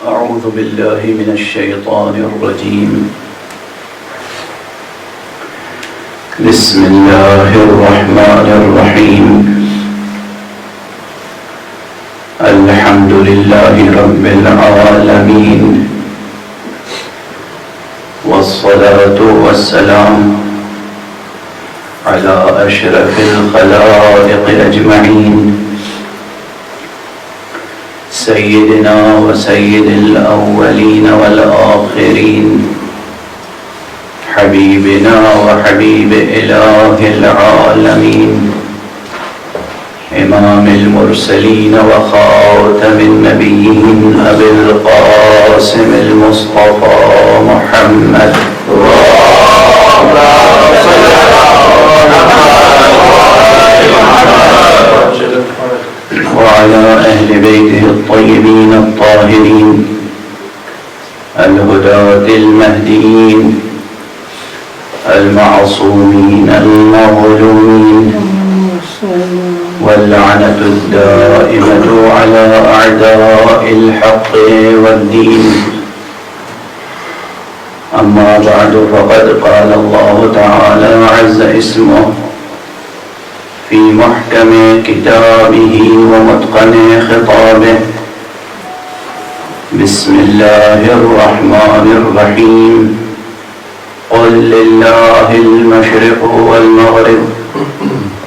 أعوذ بالله من الشيطان الرجيم. بسم الله الرحمن الرحيم. الحمد لله رب العالمين، والصلاة والسلام على أشرف الخلائق أجمعين، سيدنا وسيد الأولين والآخرين، حبيبنا وحبيب إله العالمين، إمام المرسلين وخاتم النبيين، أبي القاسم المصطفى محمد وعلى أهل بيته الطيبين الطاهرين الهداة المهديين المعصومين المظلومين، واللعنة الدائمة على أعداء الحق والدين. أما بعد، فقد قال الله تعالى عز اسمه في محكم كتابه ومتقن خطابه: بسم الله الرحمن الرحيم. قل لله المشرق والمغرب،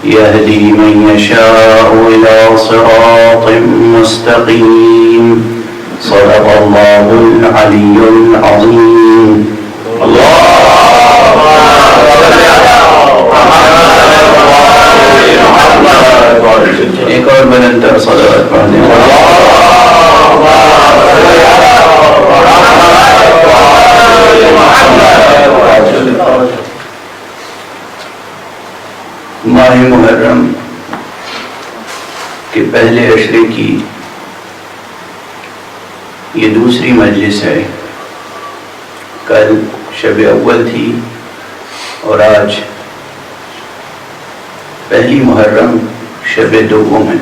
يهدي من يشاء إلى صراط مستقيم. صدق الله العلي العظيم. ایک اور بلندر صلوات پڑھ دیں. ماہ محرم کے پہلے عشرے کی یہ دوسری مجلس ہے. کل شب اول تھی اور آج پہلی محرم شب دوم ہے.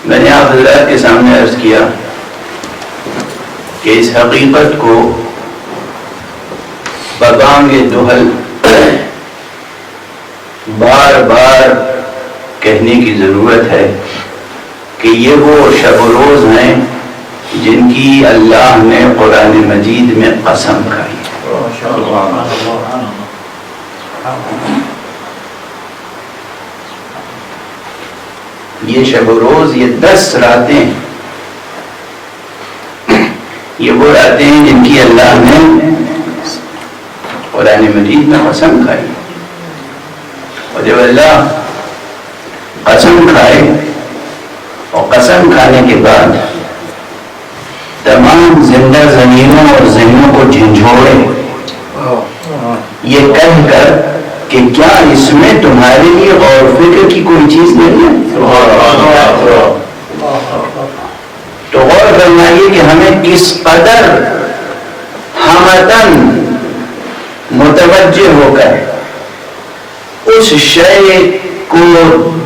میں نے آپ حضرات کے سامنے عرض کیا کہ اس حقیقت کو ببانگ دہل بار بار کہنے کی ضرورت ہے کہ یہ وہ شب و روز ہیں جن کی اللہ نے قرآن مجید میں قسم کھائی. یہ شب و روز، یہ 10 راتیں، یہ وہ راتیں ہیں جن کی اللہ نے قرآن مجید میں قسم کھائی. اور جب اللہ قسم کھائے اور قسم کھانے کے بعد تمام زندہ زمینوں اور ذہنوں کو جھنجھوڑے یہ کہہ کر کہ کیا اس میں تمہارے لیے غور و فکر کی کوئی چیز نہیں ہے؟ تو غور فرمائیے کہ ہمیں کس قدر ہمدن متوجہ ہو کر اس شے کو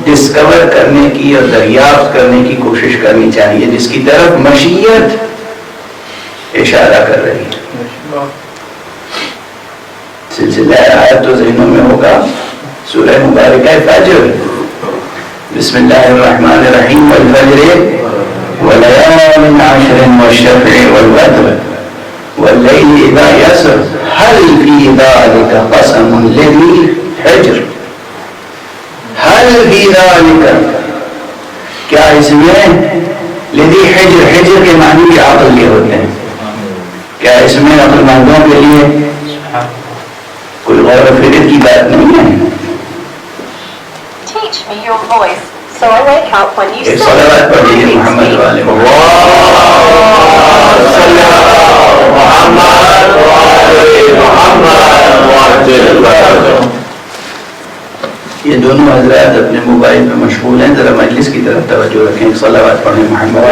ڈسکور کرنے کی اور دریافت کرنے کی کوشش کرنی چاہیے جس کی طرف مشیت اشارہ کر رہی ہے. سلسلہ آیت تو ذہنوں میں ہوگا. سورہ مبارکہ فجر، بسم اللہ الرحمن الرحیم. والفجر وليال عشر والشفع والوتر والليل إذا يسر هل في ذلك قسم لذي حجر. هل في ذلك، کیا اس میں لذی حجر، حجر کے معنی کے عقل کے ہوتے ہیں، کیا اس میں عقل مندوں کے لیے کوئی غور و فکر کی بات نہیں ہے؟ Teach me your voice so I wake up when you ایک صلوات پڑھ لیجیے محمد والے یہ دونوں حضرات اپنے موبائل پہ مشغول ہیں، ذرا مجلس کی طرف توجہ رکھیں. صلوات پڑھیں محمد.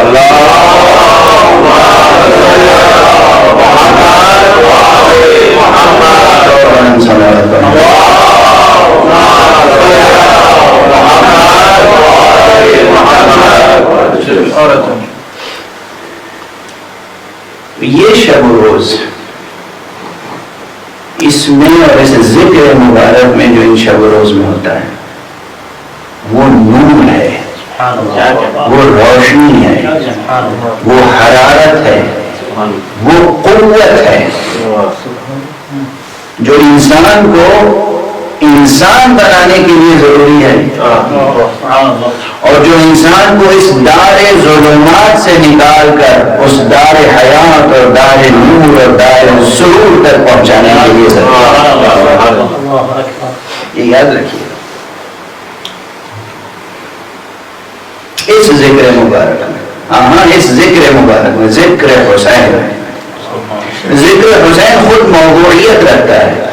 یہ شب و روز اس میں اور اس ذکر مبارک میں جو ان شب و روز میں ہوتا ہے وہ نور ہے، وہ روشنی ہے، وہ حرارت ہے، وہ قوت ہے جو انسان کو انسان بنانے کے لیے ضروری ہے، اور جو انسان کو اس دار ظلمات سے نکال کر اس دار حیات اور دار نور اور دار سرور تک پہنچانے کے لیے ضروری ہے۔ یہ یاد رکھیے، اس ذکر مبارک میں، اس ذکر مبارک میں ذکر حسین، ذکر حسین خود موضوعیت رکھتا ہے،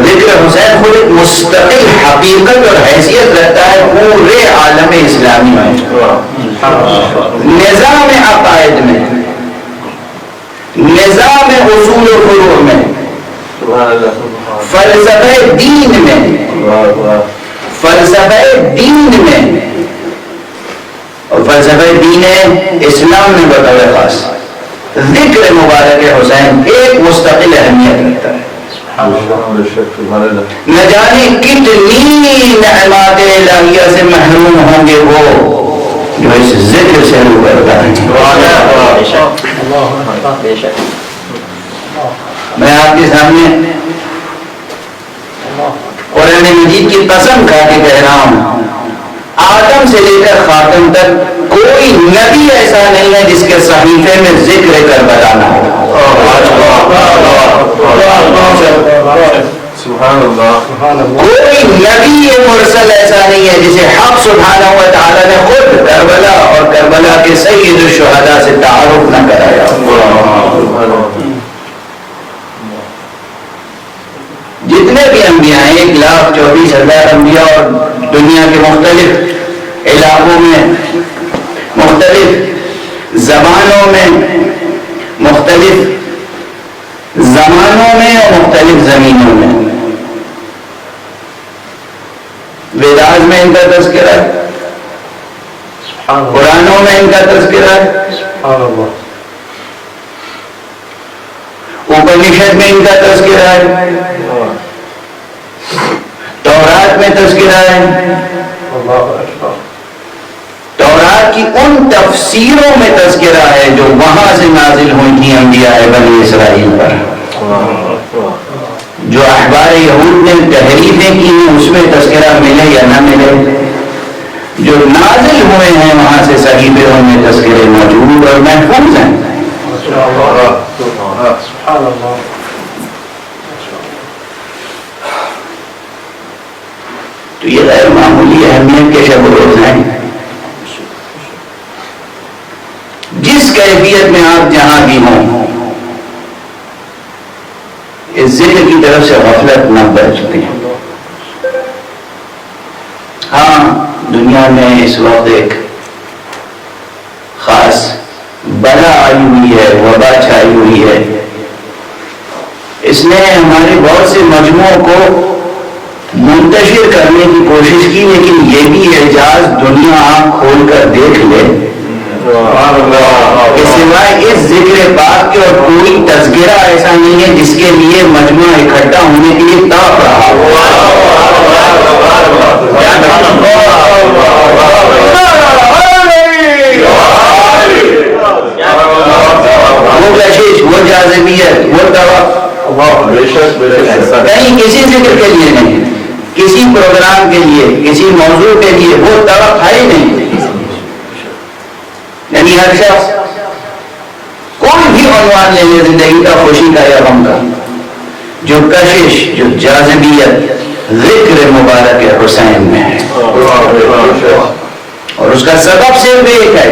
ذکر حسین خود ایک مستقل حقیقت اور حیثیت رکھتا ہے پورے عالم اسلامی میں، نظام عقائد میں، نظام اصول و فروع میں، فلسفہ دین میں، فلسفہ دین میں اور فلسفہ دین اسلام میں بطور خاص ذکر مبارک حسین ایک مستقل اہمیت رکھتا ہے۔ نہ جانے کتنی نعمات الہیہ سے محروم ہوں گے وہ جو اس ذکر سے روبرو ہے۔ میں آپ کے سامنے قرآن مجید کی قسم کھا کے کہہ رہا ہوں، آدم سے لے کر خاتم تک کوئی نبی ایسا نہیں ہے جس کے صحیفے میں ذکر کربلا نہ ہو۔ کوئی نبی مرسل ایسا نہیں ہے جسے حق سبحانہ و تعالیٰ نے خود کربلا اور کربلا کے سید الشہداء سے تعارف نہ کرایا۔ جتنے بھی انبیاء ہیں 1,24,000 انبیاء اور دنیا کے مختلف علاقوں میں، مختلف زبانوں میں، مختلف زمانوں میں اور مختلف زمینوں میں، ویداز میں ان کا تذکرہ ہے، قرآنوں میں ان کا تذکرہ ہے، اپنشد میں ان کا تذکرہ ہے، تورات میں تذکرہ ہے، تورات کی ان تفسیروں میں تذکرہ ہے جو وہاں سے نازل ہوئی تھی انبیاء بنی اسرائیل پر، جو احبار یہود نے تحریفیں کی ہیں اس میں تذکرہ ملے یا نہ ملے، جو نازل ہوئے ہیں وہاں سے صحیفے ان میں تذکرے موجود اور محفوظ ہیں۔ تو یہ غیر معمولی اہمیت کے شب و روز ہیں۔ جس کیفیت میں آپ جہاں بھی ہوں، اس ذکر کی طرف سے غفلت نہ برتیں۔ ہاں، دنیا میں اس وقت ایک خاص بلا آئی ہوئی ہے، وبا چھائی ہوئی ہے، اس نے ہمارے بہت سے مجموعوں کو منتشر کرنے کی کوشش کی، لیکن یہ بھی اعجاز دنیا آنکھ کھول کر دیکھ لے کہ سوائے اس ذکر پاک کے اور کوئی تذکرہ ایسا نہیں ہے جس کے لیے مجمع اکٹھا ہونے کے لیے تاپ رہا ہو۔ وہ کشش، وہ جاذبیت، وہ کہیں کسی ذکر کے لیے نہیں، کسی پروگرام کے لیے، کسی موضوع کے لیے وہ طرف ہے ہی نہیں۔ یعنی ہر شخص کوئی بھی عنوان لے لے زندگی کا، خوشی کا یا غم کا، جو کشش، جو جاذبیت ذکر مبارک حسین میں ہے، اور اس کا سبب صرف ایک ہے،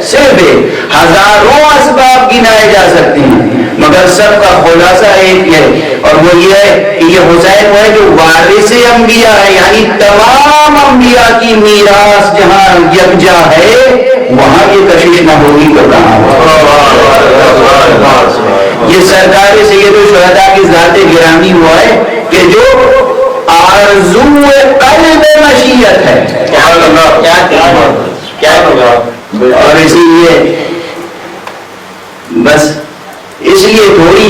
صرف ایک، ہزاروں اسباب گنائے جا سکتے ہیں مگر سب کا خلاصہ ایک ہے، اور وہ یہ ہے کہ یہ حسین وہ ہے جو وارث انبیاء ہے، یعنی تمام انبیاء کی میراث جہاں یکجا ہے وہاں یہ کشش نہ ہوگی تو کہاں یہ سرکار سید الشہداء کی ذات گرامی ہوا ہے کہ جو آرزو قلب مشیت ہے، اور اسی لیے بس اس لیے تھوڑی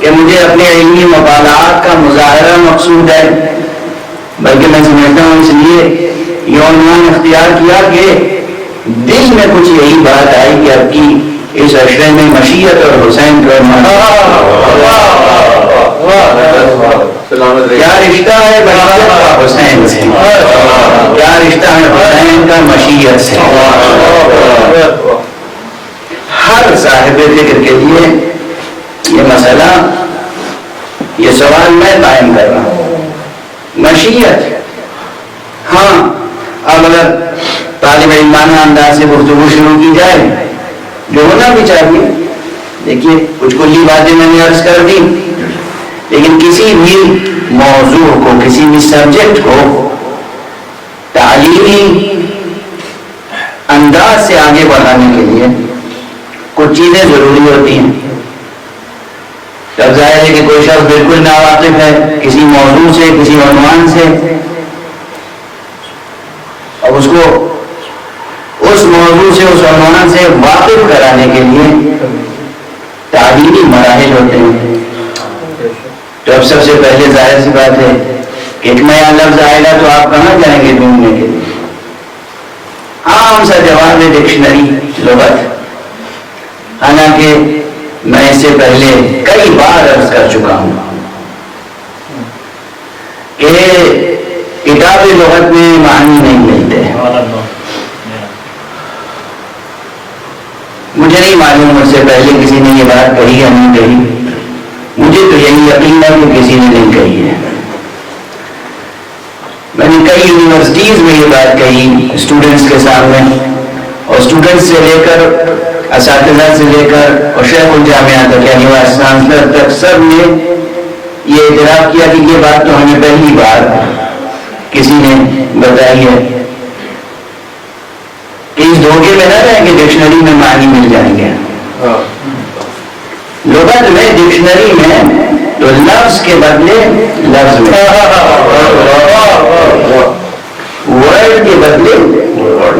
کہ مجھے اپنے علمی مطالعات کا مظاہرہ مقصود ہے، بلکہ میں سمجھتا ہوں اس لیے یہ عنوان اختیار کیا کہ دل میں کچھ یہی بات آئی کہ اب کی اس عشرے میں مشیت اور حسین کا کیا رشتہ ہے مشیت کا حسین سے، کیا رشتہ ہے حسین کا مشیت سے۔ ہر صاحب ذکر کے لیے یہ مسئلہ، یہ سوال میں قائم کر رہا ہوں۔ مشیت، ہاں اب اگر طالب علمانہ انداز سے گفتگو شروع کی جائے جو ہونا بھی چاہیے، دیکھیے کچھ کلی باتیں میں نے عرض کر دی، لیکن کسی بھی موضوع کو، کسی بھی سبجیکٹ کو تعلیمی انداز سے آگے بڑھانے کے لیے کچھ چیزیں ضروری ہوتی ہیں۔ تب ظاہر ہے کہ کوئی شخص بالکل ناواقف ہے کسی موضوع سے، کسی عنوان سے، اب اس کو اس موضوع سے، اس عنوان سے واقف کرانے کے لیے تعلیمی مراحل ہوتے ہیں۔ تو اب سب سے پہلے ظاہر سی بات ہے کہ ایک نیا لفظ آئے گا تو آپ کہاں جائیں گے ڈھونڈنے کے لیے؟ عام سا جواب ہے ڈکشنری، لغت۔ حالانکہ میں اس سے پہلے کئی بار عرض کر چکا ہوں کہ کتاب لغت میں معنی نہیں ملتے۔ مجھے نہیں معلوم مجھ سے پہلے کسی نے یہ بات کہی یا نہیں کہی، مجھے تو یہی یقین ہے کہ کسی نے نہیں کہی ہے۔ میں نے کئی یونیورسٹیز میں یہ بات کہی اسٹوڈنٹس کے سامنے، اور اسٹوڈنٹس سے لے کر اساتذہ سے لے کر اور شیخ الجامعہ تک، یعنی وائس چانسلر تک، سب نے یہ اعتراف کیا کہ یہ بات تو ہمیں پہلی بار کسی نے بتائی ہے کہ اس دھوکے میں نہ رہیں کہ ڈکشنری میں معنی مل جائیں گے۔ لغت میں، ڈکشنری میں تو لفظ کے بدلے لفظ میں، ورڈ کے بدلے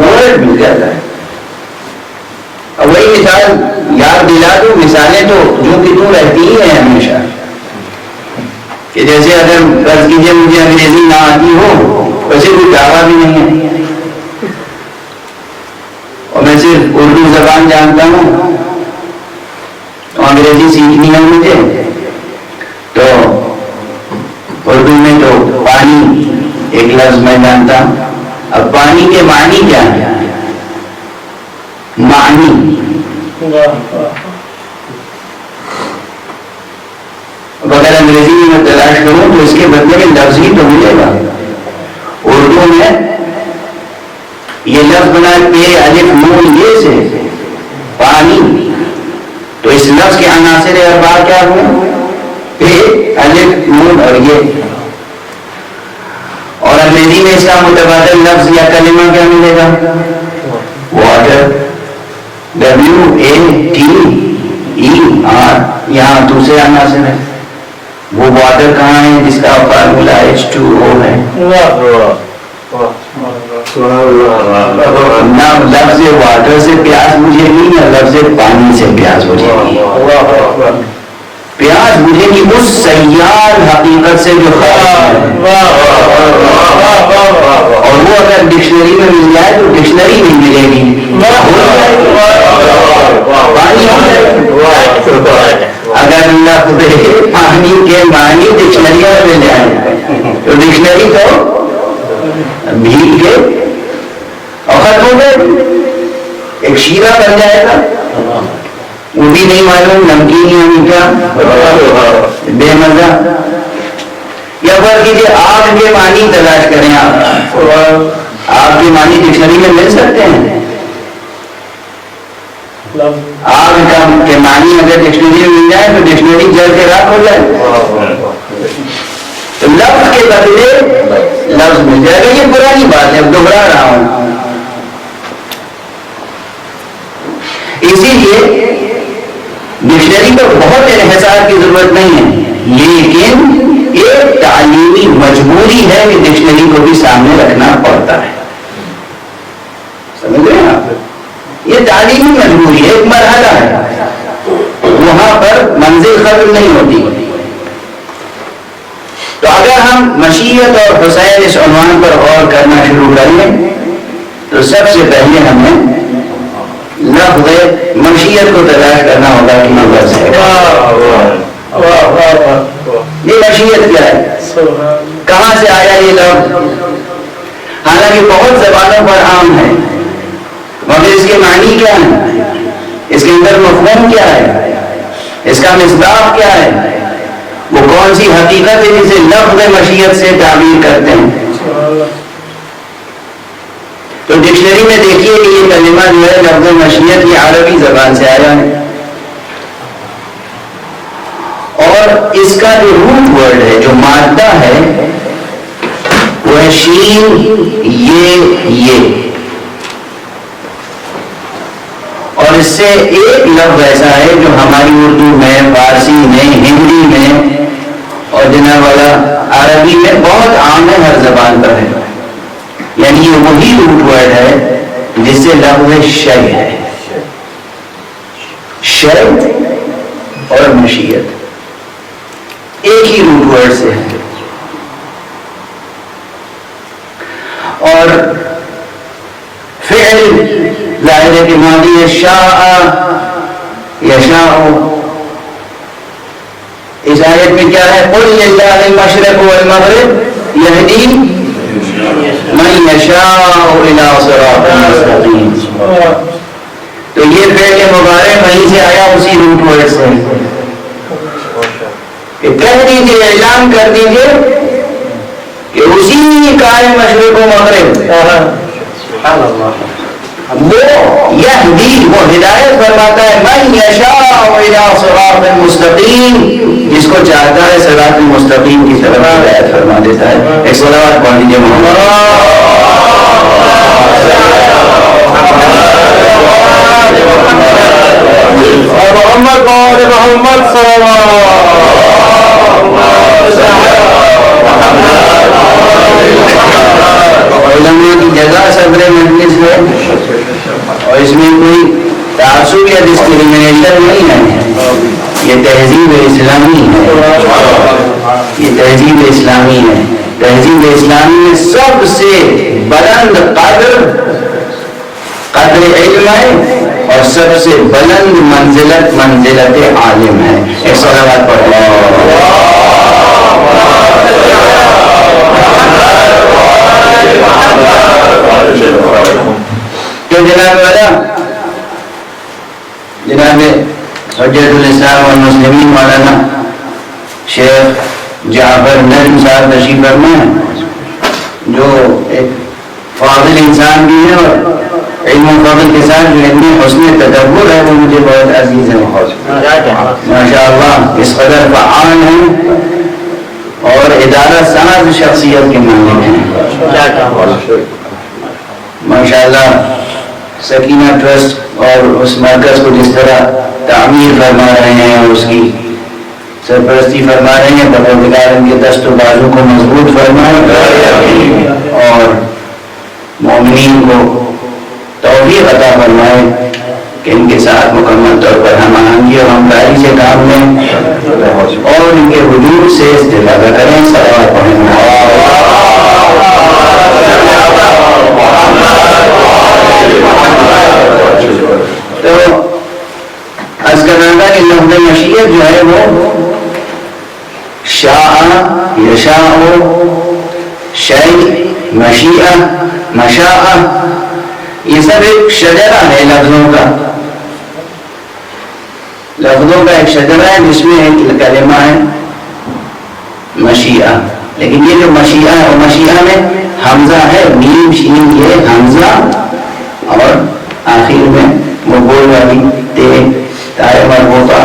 ورڈ مل جاتا ہے۔ اب وہی مثال یاد دلا دوں، مثالیں تو جو کہ توں رہتی ہی ہیں ہمیشہ، کہ جیسے اگر فرض کیجیے مجھے انگریزی نہ آتی ہو، ویسے کوئی دعویٰ بھی نہیں ہے، اور میں صرف اردو زبان جانتا ہوں تو انگریزی سیکھنی ہے مجھے، تو اردو میں تو پانی ایک لفظ میں جانتا ہوں۔ اب پانی کے معنی کیا ہے؟ معنی، اگر انگریزی میں میں تلاش کروں تو اس کے بدلے میں لفظ ہی تو ملے گا۔ اردو میں یہ لفظ بنا پے الف نون یہ سے پانی، تو اس لفظ کے عناصر اربع کیا ہوئے؟ پے الف نون اور یہ۔ اور انگریزی میں اس کا متبادل لفظ یا کلمہ کیا ملے گا؟ واٹر، WATER، یہاں دوسرے عناصر ہے۔ وہ واٹر کہاں ہے جس کا فارمولا H2O ہے؟ نہ لفظ واٹر سے پیاس بجھے گی، نہ لفظ پانی سے پیاس بجھے گی۔ پیاس بجھے گی اس سیال حقیقت سے جو خاص ہے، اور وہ اگر ڈکشنری میں مل جائے تو ڈکشنری نہیں ملے گی، پانی اگر لفظ پانی کے معنی ڈکشنری میں مل جائے تو ڈکشنری تو بھیگ کے اور ختم ہو گئے، ایک شیرہ بن جائے گا، وہ بھی نہیں معلوم نمکین یا میٹھا، بے مزہ۔ یا فرض کیجیے آگ کے معنی تلاش کریں، آگ کے معنی ڈکشنری میں مل سکتے ہیں؟ آگ کے معنی اگر ڈکشنری میں مل جائے تو ڈکشنری جل کے راکھ ہو جائے، تو لفظ کے بدلے لفظ مل جائے گا۔ یہ پرانی بات ہے، اب دوہرا رہا ہوں۔ اسی لیے ڈکشنری پر بہت انحصار کی ضرورت نہیں ہے، لیکن ایک تعلیمی مجبوری ہے کہ ڈکشنری کو بھی سامنے رکھنا پڑتا ہے۔ سمجھ رہے ہیں آپ؟ یہ تعلیمی مجبوری ہے، ایک مرحلہ ہے۔ وہاں وہاں پر منزل ختم نہیں ہوتی. تو اگر ہم مشیت اور حسین اس عنوان پر غور کرنا شروع کریں تو سب سے پہلے ہمیں لفظ مشیت کو تلاش کرنا ہوگا کہ یہ لفظ ہے. یہ مشیت کیا ہے؟ کہاں سے آیا یہ لفظ؟ حالانکہ بہت زبانوں پر عام ہے مگر اس کے معنی کیا ہے؟ اس کے اندر مفہوم کیا ہے؟ اس کا مصداق کیا ہے؟ وہ کون سی حقیقت ہے جسے لفظ مشیت سے تعبیر کرتے ہیں؟ تو ڈکشنری میں دیکھیے کہ یہ کلمہ جو ہے لفظ مشیت یہ عربی زبان سے آیا ہے اور اس کا جو روٹ ورڈ ہے جو مادہ ہے وہ ہے شین یہ اور اس سے ایک لفظ ایسا ہے جو ہماری اردو میں فارسی میں ہندی میں اور جناب والا عربی میں بہت عام ہے ہر زبان پر ہے یعنی یہ وہی روٹ ورڈ ہے جس سے لفظ شے ہے شے اور مشیت ایک ہی روٹ ورڈ سے ہے اور فعل ظاہر ہے کہ ماضی شاء یشاء اس آیت میں کیا ہے قل للہ المشرق والمغرب یہدی من یشاء الی صراط مستقیم. تو یہ فعل مبارک وہیں سے آیا اسی روٹ ورڈ سے کہ کہہ دیجیے اعلان کر دیجیے کہ اسی قائم مشرق و مغرب وہ یہدی وہ ہدایت فرماتا ہے من یشاء الی صراط مستقیم جس کو چاہتا ہے صراط مستقیم کی طرف ہدایت فرما دیتا ہے. ایک صلوات پڑھ لیجیے محمد صلی اللہ علماء کی جگہ صدر مجلس ہے اور اس میں کوئی تعصب یا ڈسکریمنیشن نہیں ہے. یہ تہذیب اسلامی ہے یہ تہذیب اسلامی ہے. تہذیب اسلامی میں سب سے بلند قدر علم ہے اور سب سے بلند منزلت عالم ہے. ایک صلوات پڑھو. کہ جناب حجت الاسلام والمسلمین مولانا شیخ جعفر نجم صاحب تشریف فرما ہے جو ایک فاضل انسان بھی ہے اور علم و فضل کے ساتھ جو اتنی حسن تدبر ہے وہ مجھے بہت عزیز ہے ماشاء اللہ. اس قدر فعال ہیں اور ادارہ ساز شخصیت کے مالک ہیں ماشاء اللہ. سکینہ ٹرسٹ اور اس مرکز کو جس طرح تعمیر فرما رہے ہیں اور اس کی سرپرستی فرما رہے ہیں پروردگار ان کے دست و بازو کو مضبوط فرمائے اور مومنین کو توفیق عطا فرمائے کہ ان کے ساتھ مکمل طور پر ہم آہنگی اور ہمکاری سے کام لیں اور ان کے حضور سے استفادہ کریں. صلوات پڑھیں. تو عرض کرنا تھا کہ لفظ مشیت جو ہے وہ شاء یشاء شیء مشیئہ مشاء یہ سب ایک شجرہ ہے لفظوں کا ایک شجرہ ہے جس میں ایک کلمہ ہے مشیئہ. لیکن یہ جو مشیئہ ہے وہ مشیئہ میں حمزہ ہے میم شین یہ حمزہ اور آخر میں وہ بول والی تے تائے مربوطہ.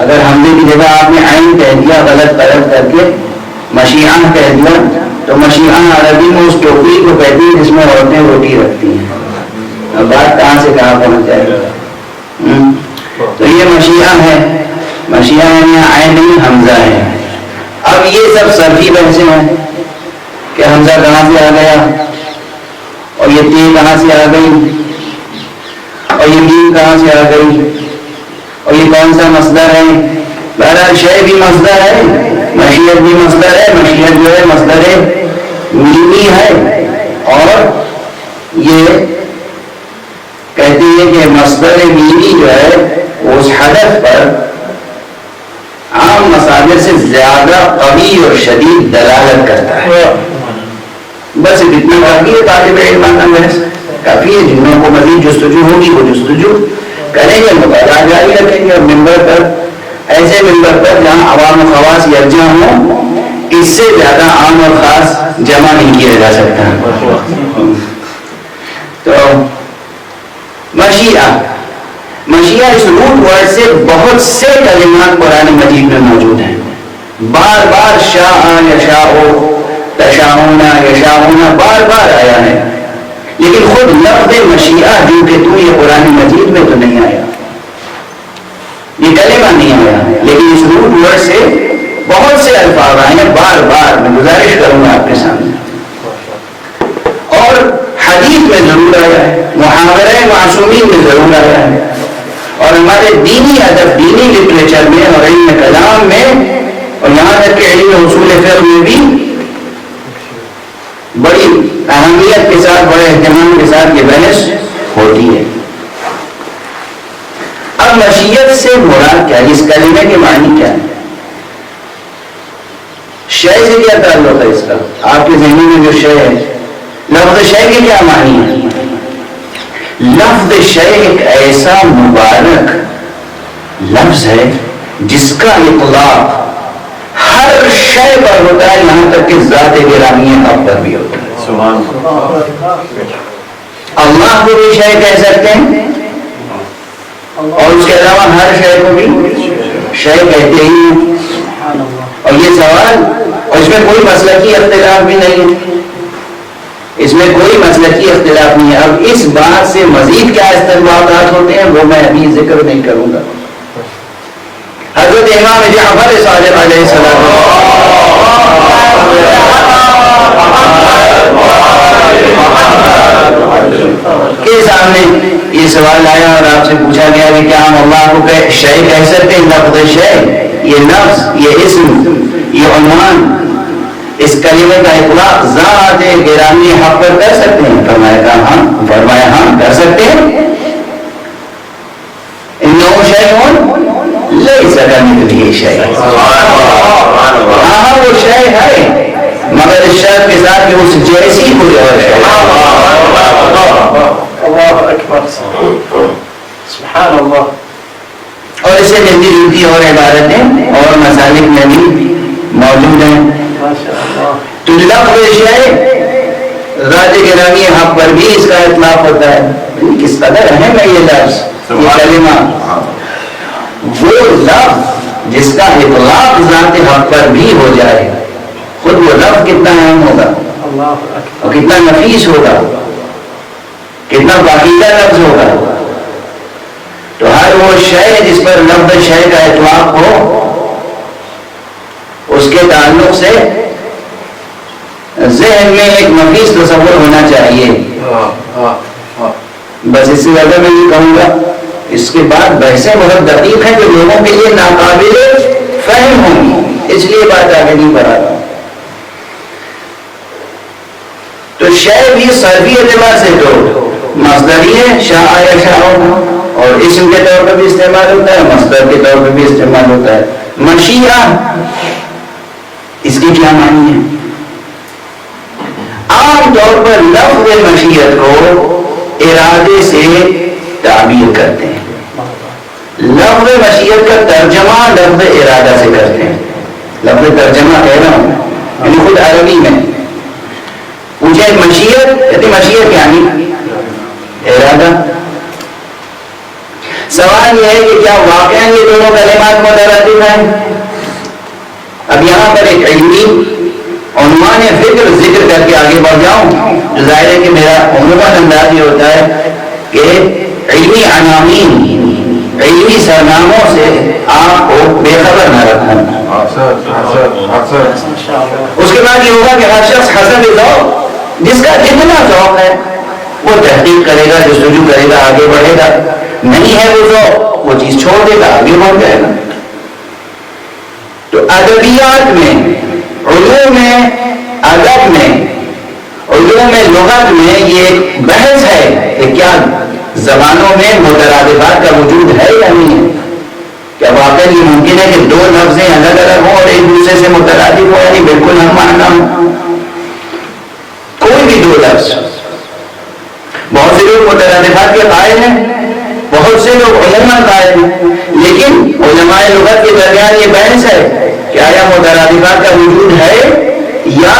اگر حمزے کی جگہ آپ نے عین کہہ دیا غلط طرف کر کے مشیئہ کہہ دیا تو مشیئہ عربی میں اس ٹوکری کو کہتی ہے جس میں عورتیں روٹی رکھتی ہیں. اب بات کہاں سے کہاں پہنچ جائے گا. تو یہ مشیئہ ہے مشیئہ ہے عین نہیں حمزہ ہے. اب یہ سب صرفی بحثیں ہیں کہ حمزہ کہاں سے آ گیا اور یہ تے کہاں سے آ گئی اور یہ میم کہاں سے آ گئی اور یہ کون سا مصدر ہے؟ بہرحال شے بھی مصدر ہے، مشیت بھی مصدر ہے، مشیت جو ہے مصدر میمی ہے، اور یہ کہتے ہیں کہ مصدر میمی جو ہے اس حدث پر عام مصادر سے زیادہ قوی اور شدید دلالت کرتا ہے. بس اتنا کافی ہے طالب علم بحث کافی ہے. جنہوں کو مزید جستجو ہوگی وہ جستجو کریں گے، مطالعہ جاری رکھیں گے. اور ممبر پر ایسے ممبر پر جہاں عوام و خواص یکجا ہوں، اس سے زیادہ عام اور خاص جمع نہیں کیا جا سکتا. تو مشیعہ اس روٹ ورڈ سے بہت سے کلمات قرآن مجید میں موجود ہیں. بار بار شاء یشاء، تشاؤنا یشاؤنا بار بار آیا ہے، لیکن خود لفظ مشیعہ جو کہ تو یہ قرآن مجید میں تو نہیں آیا، یہ کلمہ نہیں آیا، لیکن اس روٹ ورڈ سے بہت سے الفاظ آئے ہیں بار بار. میں گزارش کروں گا آپ کے سامنے. اور حدیث میں ضرور آیا ہے، محاورہ معصومین میں ضرور آیا ہے، اور ہمارے دینی ادب، دینی لٹریچر میں اور علم کلام میں، اور یہاں تک کہ علم اصول فقہ میں بھی بڑی اہمیت کے ساتھ، بڑے اہتمام کے ساتھ یہ بحث ہوتی ہے. اب مشیت سے مراد کیا ہے؟ اس کلمے کے معنی کیا ہے؟ شے سے کیا تعلق ہے اس کا؟ آپ کے ذہن میں جو شے ہے، لفظ شے کے کیا معنی ہے؟ لفظ شے ایک ایسا مبارک لفظ ہے جس کا اطلاق ہر شے پر ہوتا ہے، یہاں تک کہ ذات گرامی حق پر بھی ہوتا ہے. سبحان اللہ کو بھی شے کہہ سکتے ہیں، اور اس کے علاوہ ہر شے کو بھی شے کہتے ہیں. اور یہ سوال، اور اس میں کوئی مسلکی اختلاف بھی نہیں ہے، اس میں کوئی مسلکی اختلاف نہیں ہے. اب اس بات سے مزید کیا استنباطات ہوتے ہیں وہ میں ابھی ذکر نہیں کروں گا. حضرت امام جعفر صادق علیہ السلام کے سامنے یہ سوال آیا اور آپ سے پوچھا گیا کہ کیا ہم اللہ کو شے کہہ سکتے ہیں؟ لفظ شے، یہ لفظ، یہ اسم، یہ عنوان، اس کلمے کا اطلاق ذات گرامی حق پر کر سکتے ہیں؟ فرمایا ہاں کر سکتے ہیں. انه شیء لیس کمثلہ شیء، ہاں وہ شے ہے مگر اس شرط کے ساتھ کہ اس جیسی کوئی اور شے. اللہ اکبر، سبحان اللہ. اور اس سے ملتی جلتی اور عبارتیں اور مسالک میں بھی موجود ہیں. تو لفظ شے ذات گرامی حق پر بھی اس کا اطلاق ہوتا ہے. کس قدر اہم ہے یہ لفظ، یہ کلمہ. وہ لفظ جس کا اطلاق ذات حق پر بھی ہو جائے، خود وہ لفظ کتنا اہم ہوگا اور کتنا نفیس ہوگا، کتنا باقیدہ لفظ ہوگا. تو ہر وہ شے جس پر لفظ شے کا اطلاق ہو، اس کے تعلق سے ذہن میں ایک نفیس تصور ہونا چاہیے. بس اس سے زیادہ میں نہیں کہوں گا. اس کے بعد بحثیں بہت دقیق ہیں جو لوگوں کے لیے ناقابل فہم ہوں گی، اس لیے بات آگے نہیں بڑھا رہا. تو شے بھی صرفی اعتبار سے تو مصدری ہے، شاء یشاء، اور اسم کے طور پر بھی استعمال ہوتا ہے، مصدر کے طور پر بھی استعمال ہوتا ہے. مشیعہ، اس کی کیا معنی ہے؟ عام طور پر لفظ مشیت کو ارادے سے تعبیر کرتے ہیں. لفظ مشیت کا ترجمہ لفظ ارادہ سے کرتے ہیں. لفظ ترجمہ کہہ رہا ہوں، یعنی خود عربی میں پوچھے مشیت، کہتے مشیت یعنی ارادہ. سوال یہ ہے کہ کیا واقعا یہ دونوں کلمات مترادف ہیں؟ اب یہاں پر ایک علمی عنوان فکر ذکر کر کے آگے بڑھ جاؤں. جو ظاہر ہے کہ میرا عموماً انداز یہ ہوتا ہے کہ علمی عناوین، علمی سرناموں سے آپ کو بے خبر نہ رکھوں. اس کے بعد یہ ہوگا کہ ہر شخص حسب ذوق، جس کا جتنا ذوق ہے وہ تحقیق کرے گا، جستجو کرے گا، آگے بڑھے گا. نہیں ہے وہ چیز چھوڑ دے گا، آگے بڑھ جائے گا۔ تو ادبیات میں، علوم ادب میں، علوم لغت میں یہ ایک بحث ہے کہ کیا زبانوں میں مترادفات کا وجود ہے یا نہیں ہے؟ کیا واقعی یہ ممکن ہے کہ دو لفظیں الگ الگ ہوں اور ایک دوسرے سے مترادف ہو، یعنی بالکل ہم معنی ہو؟ کوئی بھی دو لفظ، بہت سے لوگ مترادفات کے قائل ہیں، بہت سے لوگ عموماً قائل ہیں، لیکن علماء لغت کے درمیان یہ بحث ہے کہ آیا مترادفات کا وجود ہے یا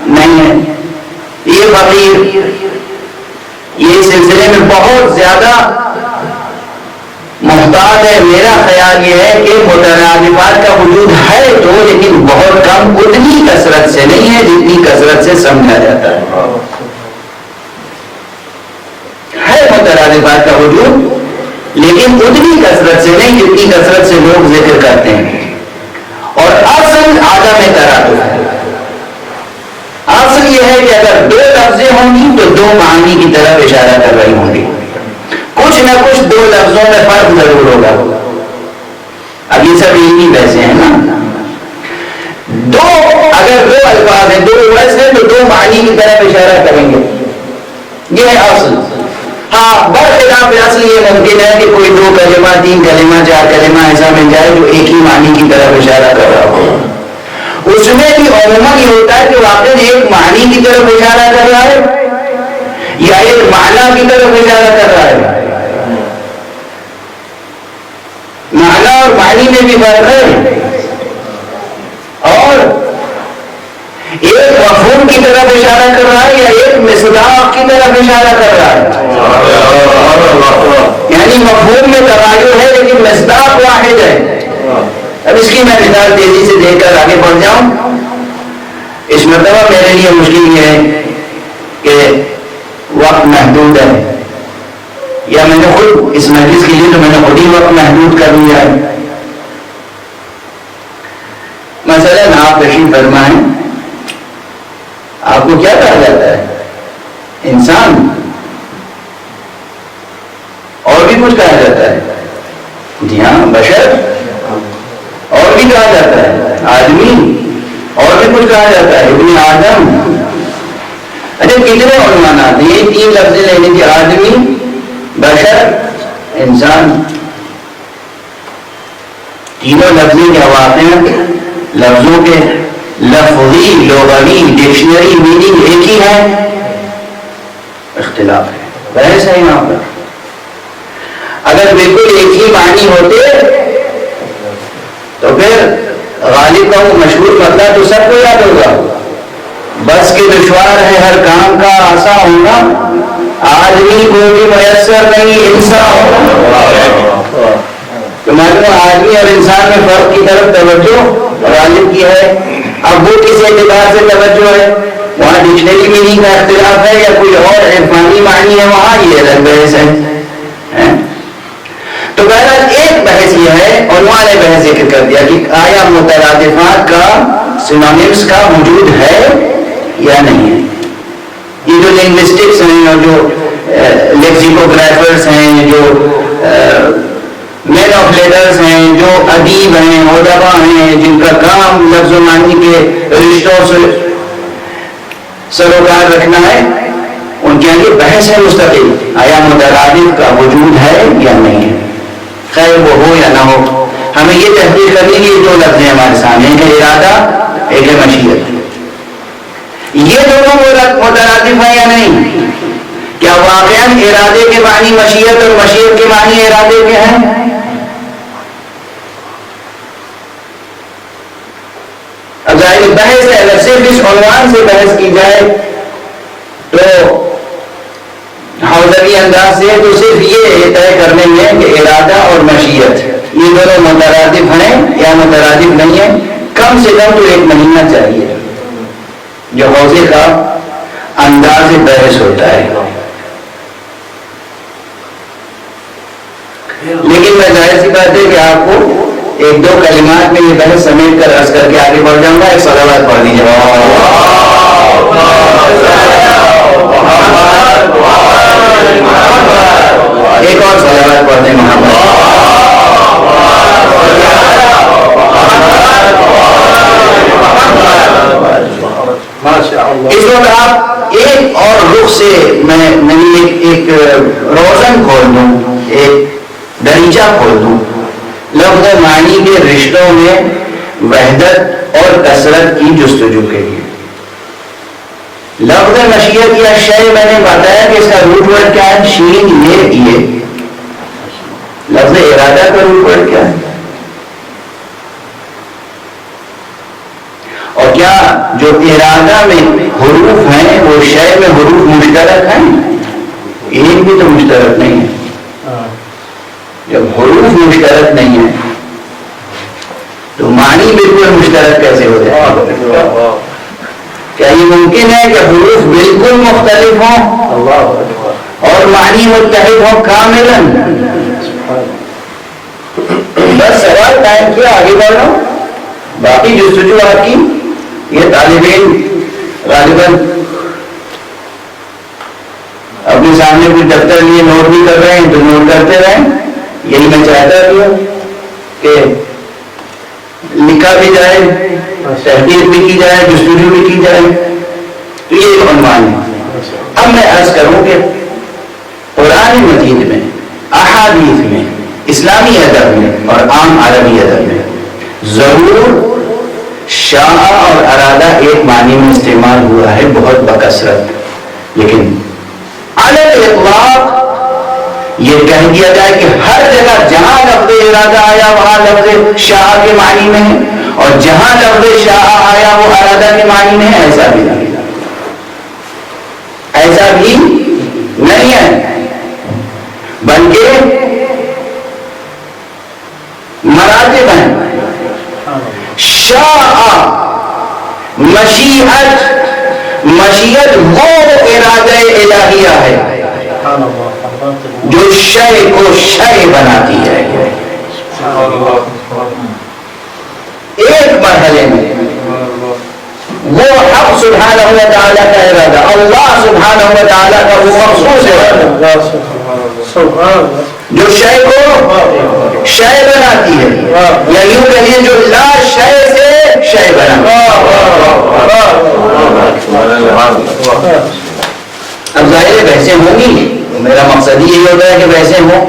نہیں ہے۔ یہ فقیر یہ سلسلے میں بہت زیادہ محتاط ہے۔ میرا خیال یہ ہے کہ مترادفات کا وجود ہے تو، لیکن بہت کم، اتنی کثرت سے نہیں ہے جتنی کثرت سے سمجھا جاتا ہے۔ ہے مترادفات کا وجود، لیکن اتنی کثرت سے نہیں جتنی کثرت سے لوگ ذکر کرتے ہیں۔ اور اصل عدم ترادف ہے۔ اصل یہ ہے کہ اگر دو لفظیں ہوں گی تو دو معنی کی طرف اشارہ کر رہی ہوں گی، کچھ نہ کچھ دو لفظوں میں فرق ضرور ہوگا۔ اب یہ سب یہی ویسے ہیں نا، اگر دو الفاظ ہیں، دو لفظ ہیں تو دو معنی کی طرف اشارہ کریں گے، یہ ہے اصل۔ ہاں برخلاف اصل یہ ممکن ہے کہ کوئی دو کلمہ، تین کلمہ، چار کلمہ ایسا مل جائے جو ایک ہی معنی کی طرف اشارہ کر رہا ہو۔ اس میں بھی عموماً یہ ہوتا ہے کہ واقعی ایک معنی کی طرف اشارہ کر رہا ہے یا ایک معنی کی طرف اشارہ کر رہا ہے۔ معنی اور معنی میں بھی فرق ہے، اور ایک مفہوم کی طرف اشارہ کر رہا ہے یا ایک مصداق کی طرف اشارہ کر رہا ہے۔ یعنی مفہوم میں تغیر ہے لیکن مصداق واحد ہے۔ اب اس کی میں مثال تیزی سے دیکھ کر آگے بڑھ جاؤں۔ اس مرتبہ میرے لیے مشکل یہ ہے کہ وقت محدود ہے، یا میں نے خود اس مجلس کے لیے تو میں نے خود ہی وقت محدود کر لیا ہے۔ مثلاً آپ تشریف فرمائیں، آپ کو کیا کہا جاتا ہے؟ انسان، اور بھی کچھ کہا جاتا ہے؟ جی ہاں، بشر، اور بھی کہا جاتا ہے آدمی، اور بھی کچھ کہا جاتا ہے ابن آدم۔ اچھا کتنے عنوانات ہیں؟ یہ تین لفظ لینے کی، آدمی، بشر، انسان۔ تینوں لفظیں کے واقع لفظوں کے لفظی، لغوی، ڈکشنری میننگ ایک ہی ہے، اختلاف ہے، بحث ہے یہاں پر۔ اگر بالکل ایک ہی معنی ہوتے تو پھر غالب کا وہ مشہور مطلب تو سب کو یاد ہوگا، بس کے دشوار ہے ہر کام کا آسان ہونا، آدمی کو بھی میسر نہیں انسان ہوگا۔ تو معلوم آدمی اور انسان میں فرق کی طرف توجہ غالب کی ہے۔ اب وہ کس اعتبار سے توجہ ہے؟ وہاں ڈکشنری میننگ کا اختلاف ہے یا کوئی اور عرفانی معنی ہے، وہاں یہ الگ بحث ہے۔ تو بہرحال ایک بحث یہ ہے، عنوان نے بحث ذکر کر دیا کہ آیا مترادفات کا، سینونیمز کا وجود ہے یا نہیں ہے۔ یہ جو لنگوسٹکس ہیں اور جو لیکسیکوگرافرز ہیں، جو مین آف لیٹرز ہیں، جو ادیب ہیں، ادبا ہیں، جن کا کام لفظ و معنی کے رشتوں سے سروکار رکھنا ہے، ان کے آگے بحث ہے مستقل، آیا مترادف کا وجود ہے یا نہیں ہے۔ خیر وہ ہو یا نہ ہو، ہمیں یہ تحقیق کرنی ہے کہ دو لفظ ہیں ہمارے سامنے، ایک ہے ارادہ، ایک ہے مشیت۔ یہ دونوں مترادف ہیں یا نہیں؟ کیا واقعاً ارادے کے معنی مشیت اور مشیت کے معنی ارادے کے ہیں؟ اب ظاہر بحث ہے، اگر صرف اس عنوان سے بحث کی جائے تو حوزوی انداز سے تو صرف یہ طے کرنے میں کہ ارادہ اور مشیت یہ دونوں مترادف ہیں یا مترادف نہیں ہیں، کم سے کم تو ایک مہینہ چاہیے جو حوزے کا انداز بحث ہوتا ہے۔ لیکن میں ظاہر سی بات ہے کہ آپ کو ایک دو کلمات میں یہ بحث سمیٹ کر عرض کر کے آگے بڑھ جاؤں گا۔ ایک صلوات پڑھ دیجیے۔ ایک اور صلوات پڑھتے ہیں محمد. اس وقت آپ ایک اور رخ سے میں ایک روشن کھول دوں, ایک دریچہ کھول دوں لفظ معنی کے رشتوں میں وحدت اور کثرت کی جستجو کے لیے. لفظ مشیت یا شے میں نے بتایا کہ اس کا روٹ ورڈ کیا ہے, شین یہ. لفظ ارادہ کا روٹ ورڈ کیا ہے, اور کیا جو ارادہ میں حروف ہیں وہ شے میں حروف مشترک ہیں؟ ایک بھی تو مشترک نہیں ہے. جب حروف مشترک نہیں ہے تو معنی بالکل مشترک کیسے ہو جائے؟ کیا یہ ممکن ہے کہ حروف بالکل مختلف ہوں اور معنی متحد ہوں کاملاً؟ بس سوال قائم کیا, آگے بڑھ رہا ہوں. باقی جستجو آپ کی, یہ طالب علم غالباً اپنے سامنے کوئی دفتر لیے نوٹ بھی کر رہے ہیں تو نوٹ کرتے رہیں. یہی میں چاہتا بھی ہوں کہ لکھا بھی جائے, تحقیق بھی کی جائے, جستجو بھی کی جائے. تو یہ ایک عنوان ہے. اب میں عرض کروں کہ قرآن مجید میں, احادیث میں, اسلامی ادب میں اور عام عربی ادب میں ضرور شاء اور ارادہ ایک معنی میں استعمال ہوا ہے بہت بکثرت, لیکن علی الاطلاق یہ کہہ دیا جائے کہ ہر جگہ جہاں لفظ ارادہ آیا وہاں لفظ شاء کے معنی میں ہے, اور جہاں لفظ شاء آیا وہ ارادہ کے معنی میں ہے, ایسا بھی نہیں ہے. بلکہ مراتب ہیں. شاء مشیت وہ ارادہ الہیہ ہے جو شے کو شے بناتی ہے. ایک مرحلے میں وہ حق سبحانہ و تعالیٰ کا ارادہ, اللہ سبحانہ و تعالیٰ کا وہ مخصوص ارادہ جو شے کو شے بناتی ہے, یا یوں کہیے جو لا شے سے شے بناتی ہے. اب ظاہر ہے ویسے ہوں گی, میرا مقصد یہی ہوتا ہے کہ ویسے ہوں.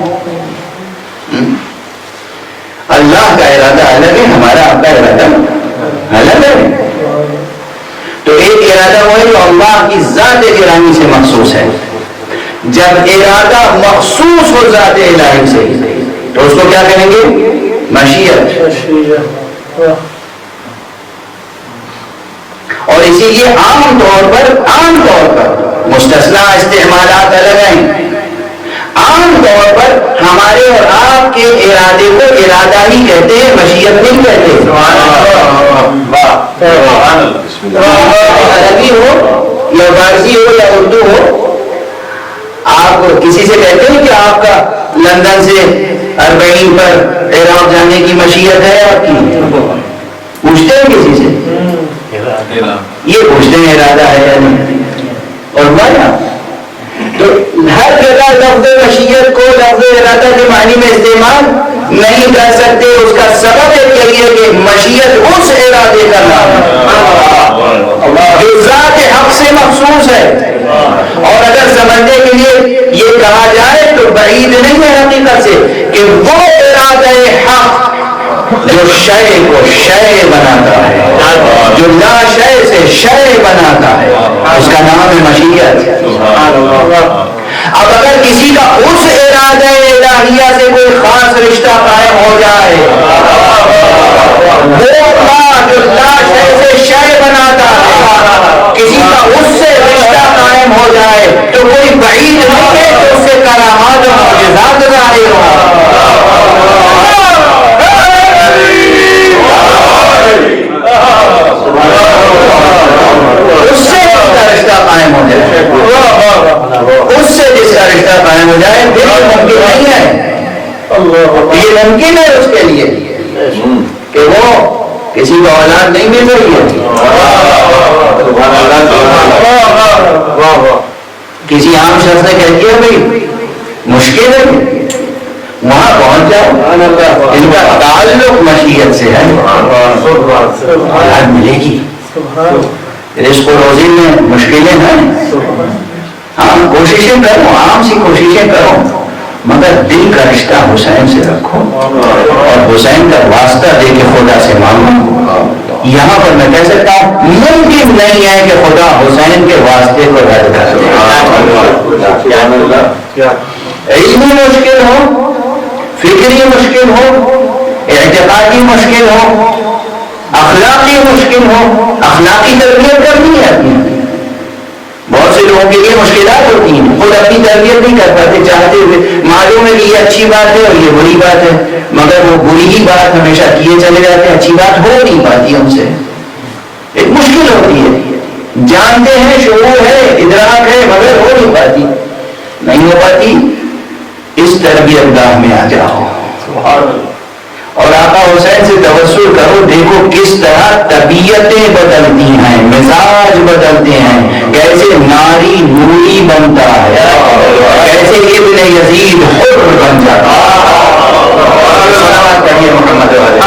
اللہ کا ارادہ الگ ہے, ہمارا آپ کا ارادہ الگ ہے. تو ایک ارادہ وہ ہے جو اللہ کی ذات گرامی سے مخصوص ہے. جب ارادہ مخصوص ہو ذات الہی سے تو اس کو کیا کہیں گے؟ مشیت. اور اسی لیے عام طور پر مستثنا استعمالات الگ ہیں. عام طور پر ہمارے اور آپ کے ارادے کو ارادہ ہی کہتے ہیں, مشیت نہیں کہتے. عربی ہو یا فارسی ہو یا اردو ہو, آپ کسی سے کہتے ہیں کہ آپ کا لندن سے 40 پر عراق جانے کی مشیت ہے آپ کی؟ پوچھتے ہیں کسی سے, یہ پوچھتے ہیں ارادہ ہے یا نہیں. اور ہمارا تو ہر جگہ لفظ مشیت کو لفظ ارادہ کے معنی میں استعمال نہیں کر سکتے. اس کا سبب یہی ہے کہ مشیت اس ارادے کا نام ہے جو ذات حق سے مخصوص ہے. اور اگر سمجھنے کے لیے یہ کہا جائے تو بعید نہیں ہے حقیقت سے کہ وہ ارادہ حق جو شے کو شے بناتا ہے, جو لا شے سے شے بناتا ہے, اس کا نام ہے مشیت. اب اگر کسی کا اس ارادہ الہیہ سے کوئی خاص رشتہ قائم ہو جائے, وہ اللہ جو لا شے سے شے بناتا ہے, کسی کا اس سے رشتہ قائم ہو جائے تو کوئی بعید نہیں ہے کہ اس سے کرامات و معجزات ظاہر ہو. اس سے جس کا رشتہ قائم ہو جائے, اس سے جس کا رشتہ قائم ہو جائے یہ ممکن نہیں ہے. یہ ممکن ہے اس کے لیے کہ وہ کسی کو اولاد نہیں مل رہی ہے. کسی عام شخص نے کہہ دیا بھائی مشکل ہے وہاں پہنچ جاؤ. ان کا تعلق مشیت سے ہے. اولاد ملے گی, رزق و روزی میں مشکلیں ہیں. ہاں کوششیں کرو, عام سی کوششیں کرو, مگر دل کا رشتہ حسین سے رکھو اور حسین کا واسطہ دے کے خدا سے مانگو. یہاں پر میں کہہ سکتا ہوں ممکن نہیں ہے کہ خدا حسین کے واسطے کو رد کر دے. علمی مشکل ہو, فکری مشکل ہو, اعتقادی مشکل ہو, اخلاقی مشکل ہو. اخلاقی تربیت کرنی ہے اپنی. بہت سے لوگوں کے لیے مشکلات ہوتی ہیں, خود اپنی تربیت نہیں کر پاتے چاہتے ہوئے. معلوم ہے کہ یہ اچھی بات ہے اور یہ بری بات ہے, مگر وہ بری ہی بات ہمیشہ کیے چلے جاتے ہیں, اچھی بات ہو نہیں پاتی ان سے. ایک مشکل ہوتی ہے, جانتے ہیں, شعور ہے, ادراک ہے, مگر ہو نہیں پاتی, نہیں ہو پاتی. اس تربیت گاہ میں آ جاؤ اور آقا حسین سے توسل کرو. دیکھو کس طرح طبیعتیں بدلتی ہیں, مزاج بدلتے ہیں, کیسے ناری نوری بنتا ہے, کیسے ابن یزید حر بن جاتا ہے. صلوات کہیے محمد والے.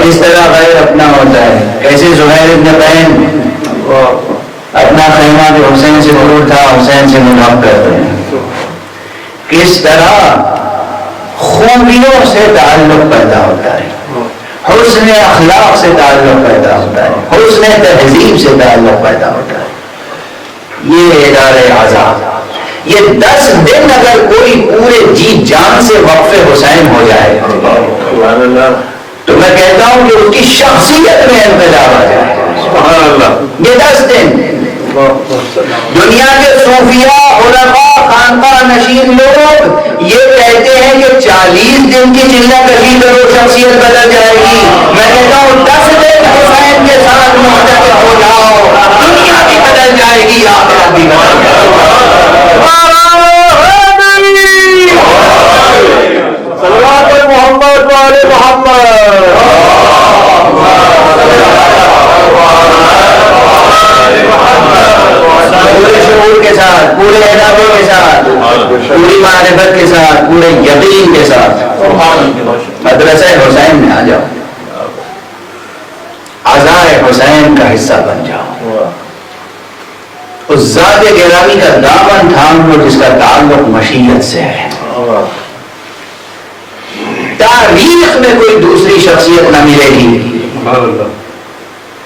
کس طرح غیر اپنا ہوتا ہے, کیسے زہیر ابن بہن اپنا خیمہ جو حسین سے دور تھا حسین سے ملحق کرتے ہیں. کس طرح خوبیوں سے تعلق پیدا ہوتا ہے, حسن اخلاق سے تعلق پیدا ہوتا ہے, حسن تہذیب سے تعلق پیدا ہوتا ہے. یہ ادارے آزاد, یہ 10 دن اگر کوئی پورے جی جان سے وقف حسین ہو جائے تو میں کہتا ہوں کہ اس کی شخصیت میں انقلاب آ جائے. یہ 10 دن دنیا کے صوفیاء, علماء, خانقاہ نشین لوگ یہ کہتے ہیں کہ 40 دن کی چلہ کشی کرو شخصیت بدل جائے گی. میں کہتا ہوں 10 دن حسین کے ساتھ معتقد ہو جاؤ, دنیا بھی بدل جائے گی, آخرت بھی بدل جائے گی. صلوات محمد والے محمد. پورے شعور کے ساتھ, پورے ادابے کے ساتھ, پوری معرفت کے ساتھ, پورے یقین کے ساتھ مدرسہ حسین میں آ جاؤ, عزائے حسین کا حصہ بن جاؤ. اس ذات گرامی کا دامن تھام لو جس کا تعلق مشیت سے ہے. تاریخ میں کوئی دوسری شخصیت نہ ملے گی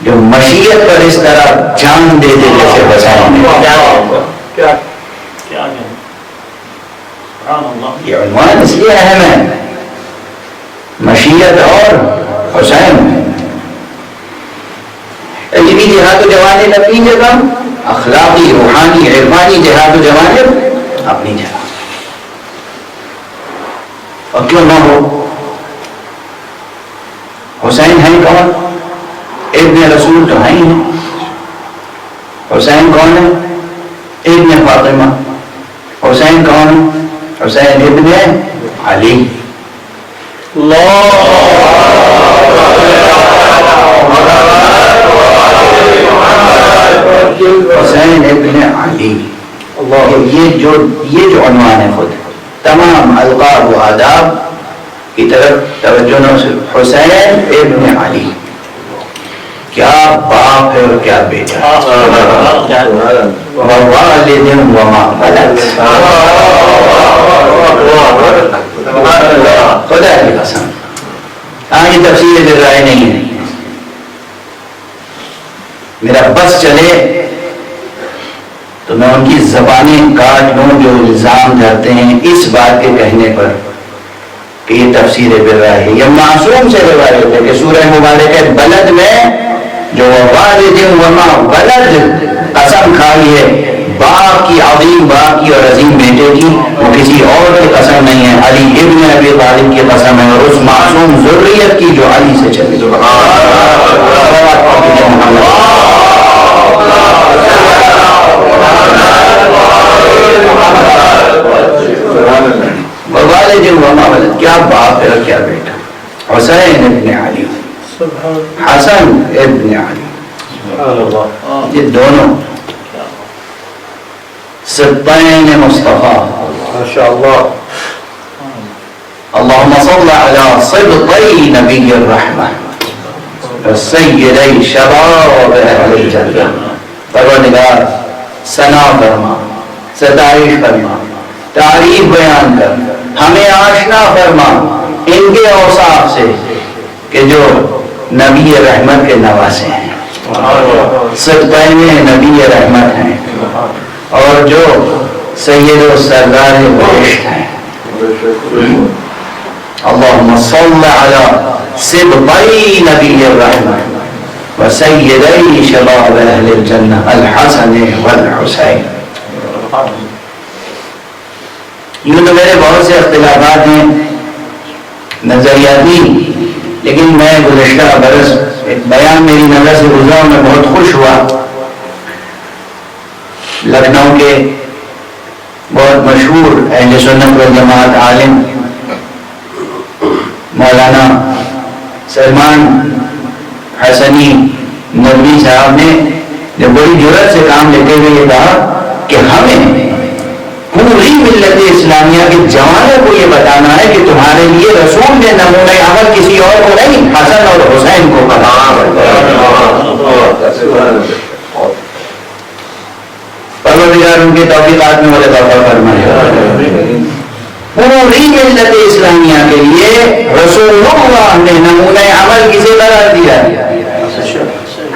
جو مشیت پر اس طرح جان دے دے جیسے حسین. یہ عنوان اس لیے اہم ہے, مشیت اور حسین. علمی جہاد و جوانب اپنی جگہ, اخلاقی روحانی عرفانی جہاد و جوانب اپنی جگہ. اور کیوں نہ ہو, حسین ہے کون؟ ابن رسول تو ہے ہی ہے. حسین کون ہے؟ ابن فاطمہ. حسین کون ہے؟ حسین ابن علی. حسین ابن علی. یہ جو عنوان ہے, خود تمام القاب و آداب کی طرف توجہ نہ. حسین ابن علی کیا باپ ہے اور کیا بیٹا. ووالد وما ولد. خدا کی قسم آج تفسیر دے رائے نہیں ہے. میرا بس چلے تو میں ان کی زبانیں کاٹ لوں جو الزام دھرتے ہیں اس بات کے کہنے پر کہ یہ تفسیر بالراہ ہے. یہ معصوم سے روایت ہے کہ سورہ مبارکہ بلد میں جو والد وما ولد قسم کھائی ہے, باپ کی, عظیم باپ کی اور عظیم بیٹے کی, وہ کسی اور کی قسم نہیں ہے, علی ابن ابی طالب کی قسم ہے, اور اس معصوم ذریت کی جو علی سے چلی. والد وما ولد, کیا باپ ہے اور کیا بیٹا. حسین ابن علی حسن ابن علی، یہ دونوں سبطین مصطفیٰ، ماشاءاللہ. اللهم صل على صبطي نبي الرحمة سيدي شباب اہل الجنہ. پروردگار ثنا فرما، ستائش فرما، تعریف بیان کر، ہمیں آشنا فرما ان کے اوصاف سے کہ جو نبی رحمت کے نواسے ہیں، صدقین نبی رحمت ہیں، اور جو سید و سردار بہشت ہیں. اللهم صل على صبطي نبي الرحمة وسيدي شباب أهل الجنة الحسن والحسين. یوں تو میرے بہت سے اختلافات ہیں نظریاتی، لیکن میں گزشتہ برس ایک بیان میری نظر سے گزرا، میں بہت خوش ہوا. لکھنؤ کے بہت مشہور اہل سنت والجماعت عالم مولانا سلمان حسنی ندوی صاحب نے جو بڑی جرأت سے کام لیتے ہوئے یہ کہا کہ ہمیں پوری ملت اسلامیہ کے جوانوں کو یہ بتانا ہے کہ تمہارے لیے رسول نے نمونہ عمل کسی اور کو نہیں، حسن اور حسین کو پروردگار ان کے توفیقات میں مدد عطا فرمائے. پوری ملت اسلامیہ کے لیے رسول اللہ نے نمونہ عمل کسے قرار دیا؟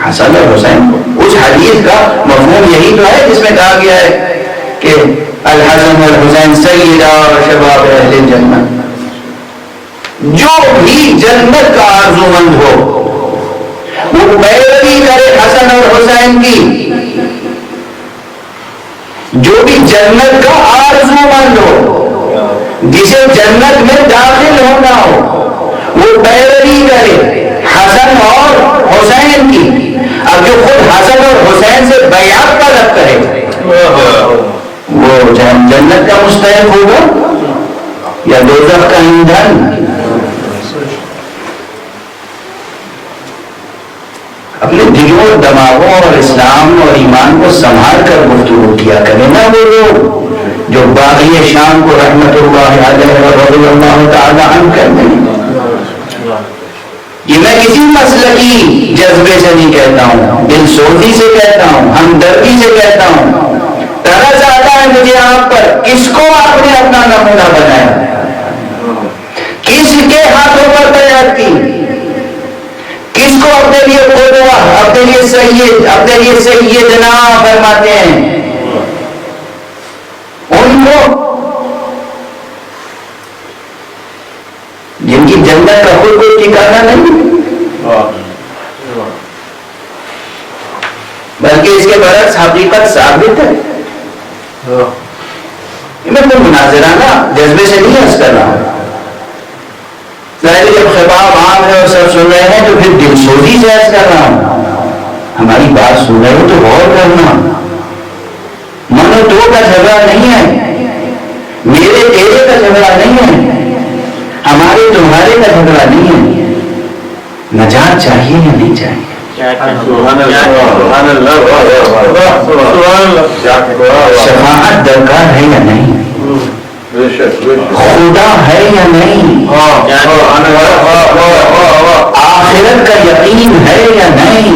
حسن اور حسین کو. اس حدیث کا مفہوم یہی تو ہے جس میں کہا گیا ہے کہ الحسن والحسین سیدا شباب اہل الجنہ. جو بھی جنت کا آرزومند ہو وہ پیروی کرے حسن اور حسین کی. جو بھی جنت کا آرزومند ہو، جسے جنت میں داخل ہونا ہو، وہ پیروی کرے حسن اور حسین کی. اب جو خود حسن اور حسین سے بیعت طلب کرے وہ جنت کا مستحق ہوگا یا دوزخ کا ایندھن. اپنے دلوں اور دماغوں اور اسلام اور ایمان کو سنبھال کر گفتگو کیا کریں نا وہ لوگ جو باغی شام کو رحمت اللہ علیہ اور رضی اللہ تعالی عنہ کرتے ہیں. یہ میں کسی مسلکی جذبے سے نہیں کہتا ہوں، دل سوزی سے کہتا ہوں، ہمدردی سے کہتا ہوں. ترس آتا ہے مجھے آپ پر، کس کو آپ نے اپنا نمونہ بنایا، کس کے ہاتھوں پر بیعت کی، کس کو اپنے لیے قدوہ، اپنے لیے سید، اپنے لیے سیدنا فرماتے ہیں. ان کو جن کی جنت کا خود کوئی ٹھکانا نہیں، بلکہ اس کے برعکس حقیقت ثابت ہے. میں تو مناظرانہ جذبے سے نہیں عرض کر رہا ہوں. ظاہر جب خطاب عام ہے اور سب سن رہے ہیں تو پھر دل سوزی سے عرض کر رہا ہوں. ہماری بات سن رہے ہو تو غور کرنا. من و تو کا جھگڑا نہیں ہے، میرے تیرے کا جھگڑا نہیں ہے، ہمارے تمہارے کا جھگڑا نہیں ہے. نجات چاہیے یا نہیں چاہیے؟ شفاعت درکار ہے یا نہیں؟ خدا ہے یا نہیں؟ آخرت کا یقین ہے یا نہیں؟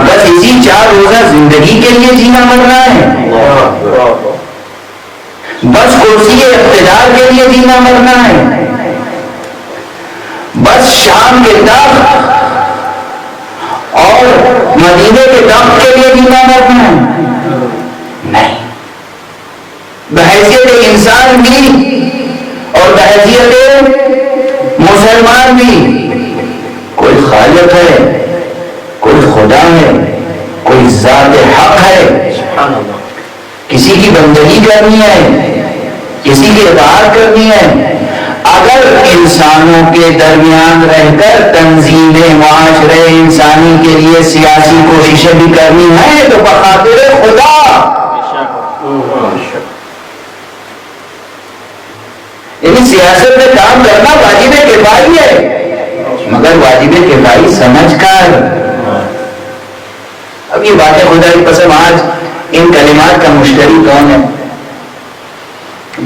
بس اسی 4 روزہ زندگی کے لیے جینا مرنا ہے، بس کرسی اقتدار کے لیے جینا مرنا ہے، بس شام کے تخت اور مدینے کے تخت کے لیے جینا مرنا ہے؟ نہیں. بحیثیت انسان بھی اور بحیثیت مسلمان بھی کوئی خالق ہے، کوئی خدا ہے، کوئی ذات حق ہے. کسی کی بندگی کرنی ہے، کسی کی اطاعت کرنی ہے. اگر انسانوں کے درمیان رہ کر تنظیم معاشرے انسانی کے لیے سیاسی کوششیں بھی کرنی ہیں تو بخاطر خدا. یعنی سیاست میں کام کرنا واجب کفایہ ہے. مگر واجب کفائی سمجھ کر. اب یہ باتیں خدا کی قسم آج ان کلمات کا مشتری کون ہے؟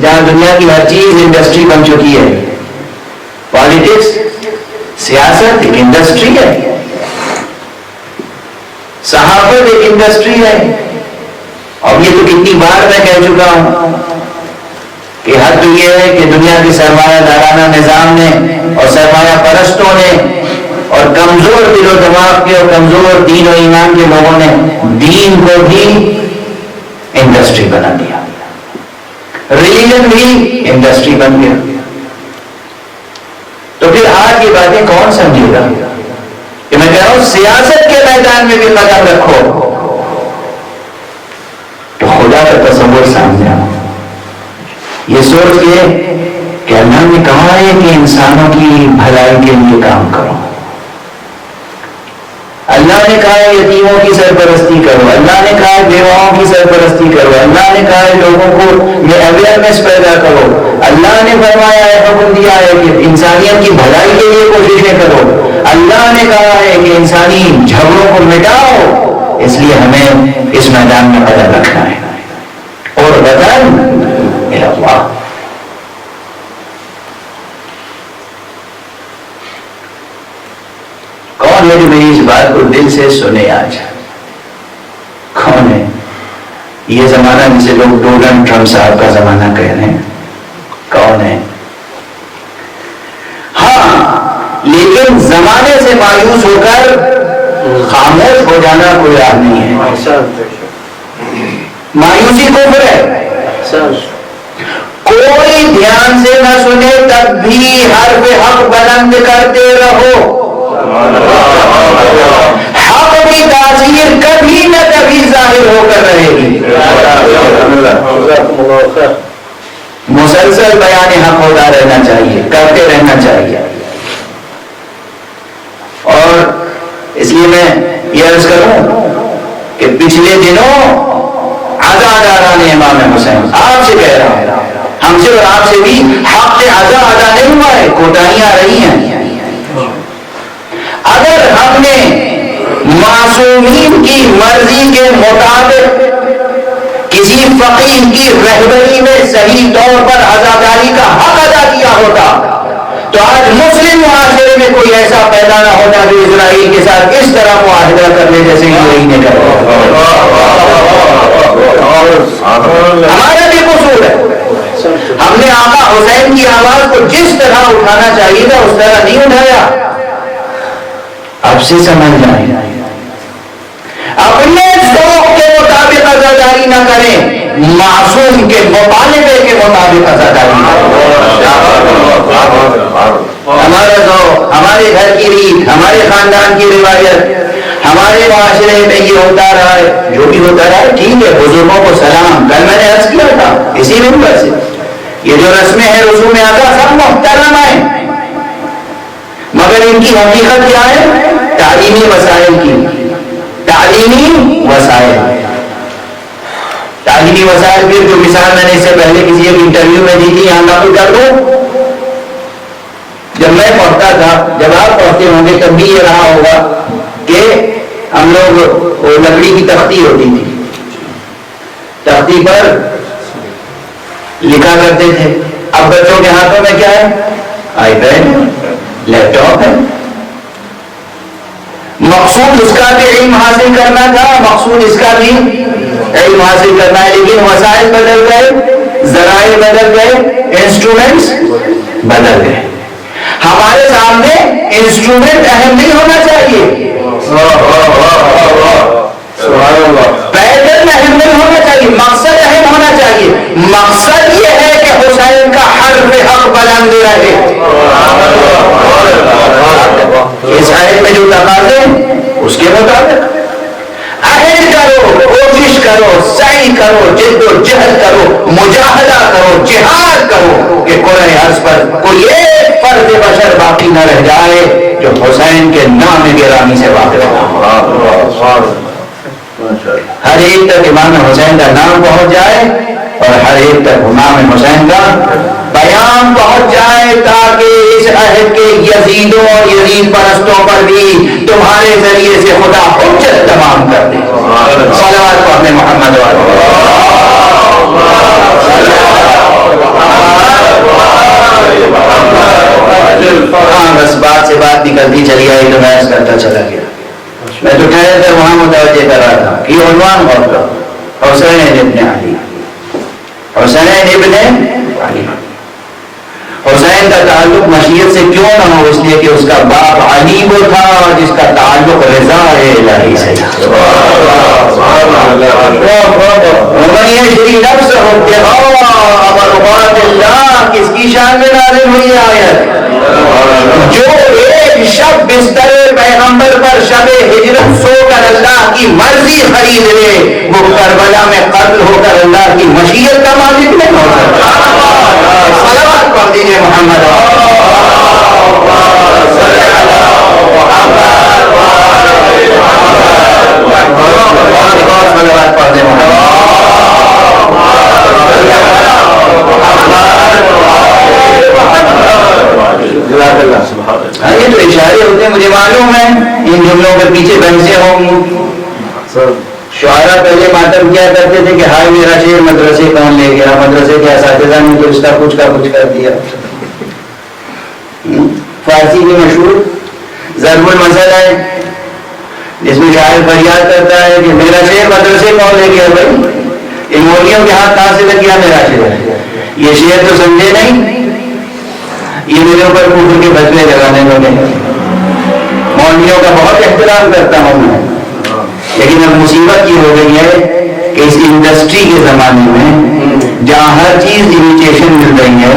جہاں دنیا کی ہر چیز انڈسٹری بن چکی ہے. پالیٹکس، سیاست ایک انڈسٹری ہے، صحافت ایک انڈسٹری ہے. اور یہ تو کتنی بار میں کہہ چکا ہوں کہ حد تو یہ ہے کہ دنیا کے سرمایہ دارانہ نظام نے اور سرمایہ پرستوں نے اور کمزور دل و دماغ کے اور کمزور دین و ایمان کے لوگوں نے دین کو بھی انڈسٹری بنا دیا، ریلیجن بھی انڈسٹری بن گیا. تو پھر آج یہ باتیں کون سمجھے گا کہ میں کہہ رہا ہوں سیاست کے میدان میں بھی قدم رکھو تو خدا کا تصور سامنے آؤ. یہ سوچ کے کہ اللہ نے کہا ہے کہ انسانوں کی بھلائی کے لیے کام کرو، اللہ نے کہا ہے یتیموں کی سرپرستی کرو، اللہ نے کہا ہے بیواؤں کی سرپرستی کرو، اللہ نے کہا ہے لوگوں کو میں اویئرنیس پیدا کرو، اللہ نے فرمایا ہے، حکم دیا ہے کہ انسانیت کی بھلائی کے لیے کوششیں کرو، اللہ نے کہا ہے کہ انسانی جھگڑوں کو مٹاؤ. اس لیے ہمیں اس میدان میں قدم رکھنا ہے. اور وطن اللہ، کون ہے جو میری اس بات کو دل سے سنے؟ آج کون ہے؟ یہ زمانہ جسے لوگ ڈونلڈ ٹرمپ صاحب کا زمانہ کہہ رہے ہیں، کون ہے؟ ہاں، لیکن زمانے سے مایوس ہو کر خاموش ہو جانا کوئی راہ نہیں ہے. مایوسی کفر ہے. کوئی دھیان سے نہ سنے تب بھی حرف حق بلند کرتے رہو. حق کی تاثیر کبھی نہ کبھی ظاہر ہو کر رہے گی. مسلسل بیان حق ہوتا رہنا چاہیے، کرتے رہنا چاہیے. اور اس لیے میں یہ عرض کروں کہ پچھلے دنوں عزاداران امام حسین، آپ سے کہہ رہا ہوں، ہم سے اور آپ سے بھی حق سے عزا ادا نہیں ہوا ہے، کوتاہیاں رہی ہیں. اگر ہم نے معصومین کی مرضی کے مطابق کسی فقیر کی رہبری میں صحیح طور پر عزاداری کا حق ادا کیا ہوتا تو آج مسلم معاشرے میں کوئی ایسا پیدا نہ ہوتا جو اسرائیل کے ساتھ اس طرح معاہدہ کر لے جیسے یہی نے کرا. ہمارا بھی قصور ہے. ہم نے آقا حسین کی آواز کو جس طرح اٹھانا چاہیے تھا اس طرح نہیں اٹھایا. اب سے سمجھ جائیں، اپنے ذوق کے مطابق عزاداری نہ کریں، معصوم کے مطالبے کے مطابق عزاداری کریں. ہمارا ذوق، ہمارے گھر کی ریت، ہمارے خاندان کی روایت، ہمارے معاشرے میں یہ ہوتا رہا ہے، جو بھی ہوتا رہا ہے ٹھیک ہے. بزرگوں کو سلام، کل میں نے عرض کیا تھا اسی منبر سے، یہ جو رسمیں ہیں رسوم ادا سب محترم ہیں، مگر ان کی حقیقت کیا ہے؟ تعلیمی وسائل کی. تعلیمی وسائل، تعلیمی وسائل پھر جو مثال میں نے اس سے پہلے کسی ایک انٹرویو میں دی تھی، یہاں نقل کر دوں. جب میں پڑھتا تھا، جب آپ پڑھتے ہوں گے تب بھی یہ رہا ہوگا کہ ہم لوگ وہ لکڑی کی تختی ہوتی تھی، تختی پر لکھا کرتے تھے. اب بچوں کے ہاتھوں میں کیا ہے؟ آئی پیڈ، لیپ ٹاپ ہے. مقصود اس کا بھی علم حاصل کرنا تھا، مقصود اس کا بھی علم حاصل کرنا ہے، لیکن وسائل بدل گئے، ذرائع بدل گئے، انسٹرومنٹس بدل گئے. ہمارے سامنے انسٹرومنٹ اہم نہیں ہونا چاہیے، پیٹرن اہم نہیں ہونا چاہیے، مقصد اہم ہونا چاہیے. مقصد یہ ہے کہ حسین کا حرف حق بلند رہے. اس آیت میں جو تقاضے اس کے مطابق عہد کرو، کوشش کرو، سعی کرو، جد و جہد کرو، مجاہدہ کرو، جہاد کرو کہ قرآن عرض پر کوئی ایک فرد بشر باقی نہ رہ جائے جو حسین کے نام گرامی سے واقف ہو. ہر ایک تک امام حسین کا نام پہنچ جائے اور ہر ایک تک امام حسین کا پیام پہنچ جائے تاکہ اس عہد کے یزیدوں اور یزید پرستوں پر بھی تمہارے ذریعے سے خدا حجت تمام کر دے. صلوات پڑھنے محمد ہاں بس بات سے بات نکلتی چلی آئی تو میں اس کرتا چلا گیا. میں تو ٹھہرے تھے وہاں متوجہ کر رہا تھا کہ یہ عنوان غور کرو, حسین ابن علی. حسین ابن علی, حسین کا تعلق مشیت سے کیوں نہ ہو, اس لیے کہ اس کا باپ علی وہ تھا اور جس کا تعلق رضا الہی سے تھا. کس کی شان میں نازل ہوئی آیت؟ جو ایک شب بستر پیغمبر پر شب ہجرت سو کر اللہ کی مرضی خرید لے, وہ کربلا میں قتل ہو کر اللہ کی مشیت کا مالک نہیں ہو سکتا. صلوات پڑھ دیجیے محمد. صلوات پڑھ دیں محمد. یہ تو اشارے ہوتے ہیں, مجھے معلوم ہے ان جملوں کے پیچھے بحثیں ہوں گی. شعراء پہلے ماتم کیا کرتے تھے کہ ہائے میرا شعر مدرسے کون لے گیا, مدرسے کے اساتذہ نے تو اس کا کچھ کر دیا. فارسی کی مشہور ضرب المثل ہے جس میں شاعر فریاد کرتا ہے کہ میرا شعر مدرسے کون لے گیا. بھائی ان مولویوں کے ہاتھ کہاں سے لگ گیا میرا شعر؟ یہ شعر تو سمجھے نہیں, یہ میرے اوپر کفر کے بدلے لگانے لگے. مولویوں کا بہت احترام کرتا ہوں میں, لیکن اب مصیبت یہ ہو گئی ہے کہ اس انڈسٹری کے زمانے میں جہاں ہر چیز امیٹیشن مل رہی ہے,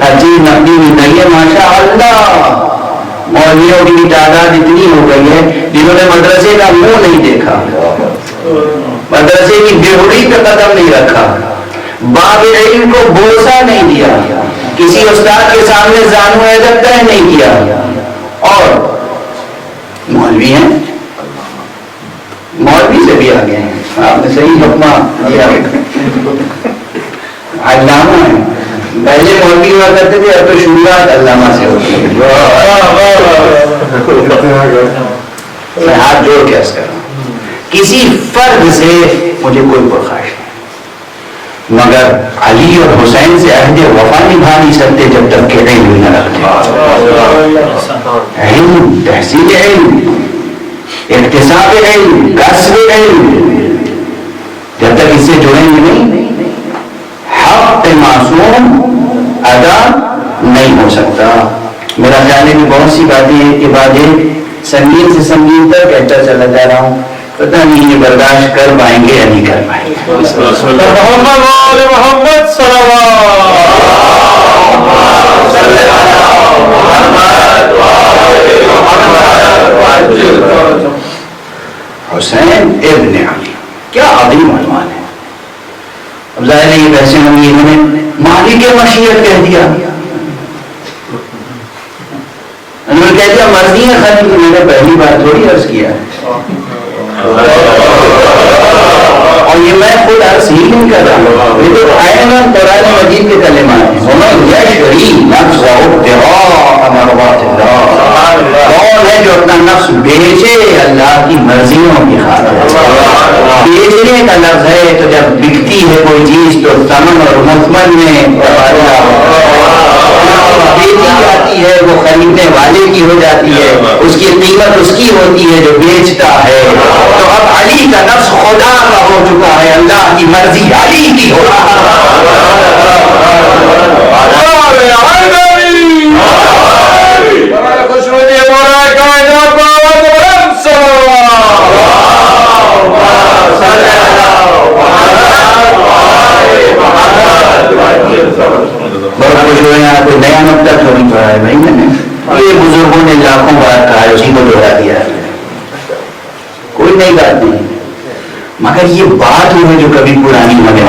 ہر چیز نقدی مل رہی ہے, ماشاء اللہ مولویوں کی تعداد اتنی ہو گئی ہے جنہوں نے مدرسے کا منہ نہیں دیکھا, مدرسے کی بےہوری پہ قدم نہیں رکھا, باب علم کو بوسہ نہیں دیا, کسی استاد کے سامنے زانو ادب طے نہیں کیا. اور مولوی ہیں, مولوی سے بھی آگے ہیں, آپ نے صحیح حکمہ دیا. علامہ ہیں, پہلے مولوی ہوا کرتے تھے, اب تو شروعات علامہ سے ہوتی ہے. میں ہاتھ جوڑ کے عرض کر رہا ہوں, کسی فرد سے مجھے کوئی خواہش نہیں, مگر علی اور حسین سے عہد وفا نبھا نہیں سکتے جب تک کہ علم نہ رکھتے. علم, تحصیل علم, اکتساب علم, کسب علم, جب تک اس سے جڑیں گے نہیں حق معصوم ادا نہیں ہو سکتا. میرا خیال ہے کہ بہت سی باتیں ایک کے بعد ایک سنگین سے سنگین تک کہتا چلا جا رہا ہوں, پتہ نہیں یہ برداشت کر پائیں گے یا نہیں کر پائیں گے. محمد حسین ابن علی کیا عظیم عنوان ہے. اب ظاہر ہے یہ بحثیں ہوں گی, انہوں نے مالک مشیت کہہ دیا, انہوں نے کہہ دیا مرضی ہے خلیل. میں نے پہلی بار تھوڑی عرض کیا ہے, اور یہ میں خود عرض ہی نہیں کر رہا ہوں, یہ تو آئین قرآن مجید کے کلمات ہیں. کون ہے جو اپنا نفس بیچے اللہ کی مرضیوں کی خاطر؟ بیچنے کا لفظ ہے تو جب بکتی ہے کوئی چیز تو ثمن اور مثمن میں بیچی جاتی ہے, وہ خریدنے والے کی ہو جاتی ہے, اس کی قیمت اس کی ہوتی ہے جو بیچتا ہے. تو اب علی کا نفس خدا کا ہو چکا ہے, اللہ کی مرضی علی کی ہو رہا بہت خوش ہوئے ہیں. کوئی نیا نقطہ تھوڑی پڑا ہے بھائی, میں نے یہ بزرگوں نے لاکھوں بار کہا ہے, اسی کو دوہرا دیا ہے, کوئی نئی بات نہیں. مگر یہ بات وہ ہے جو کبھی پرانی ہو گئی,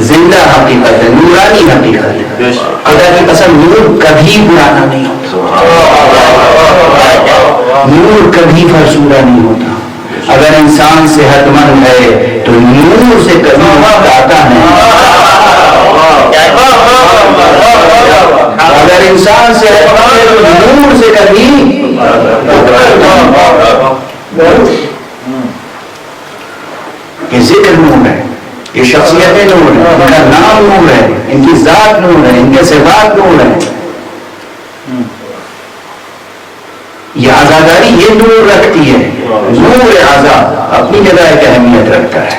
زندہ حقیقت ہے, نورانی حقیقت ہے. خدا کی قسم نور کبھی پرانا نہیں ہوتا, نور کبھی فرسودہ نہیں ہوتا. اگر انسان صحت مند ہے تو نور سے کبھی مٹاتا ہے، اگر انسان صحت مند ہے تو نور سے کبھی یہ ذکر نور ہے، یہ شخصیتیں نور ہیں، ان کا نام نور ہے، ان کی ذات نور ہے، ان کے صفات نور ہے. یہ عزاداری یہ نور رکھتی ہے. نور آزاد اپنی جگہ ایک اہمیت رکھتا ہے.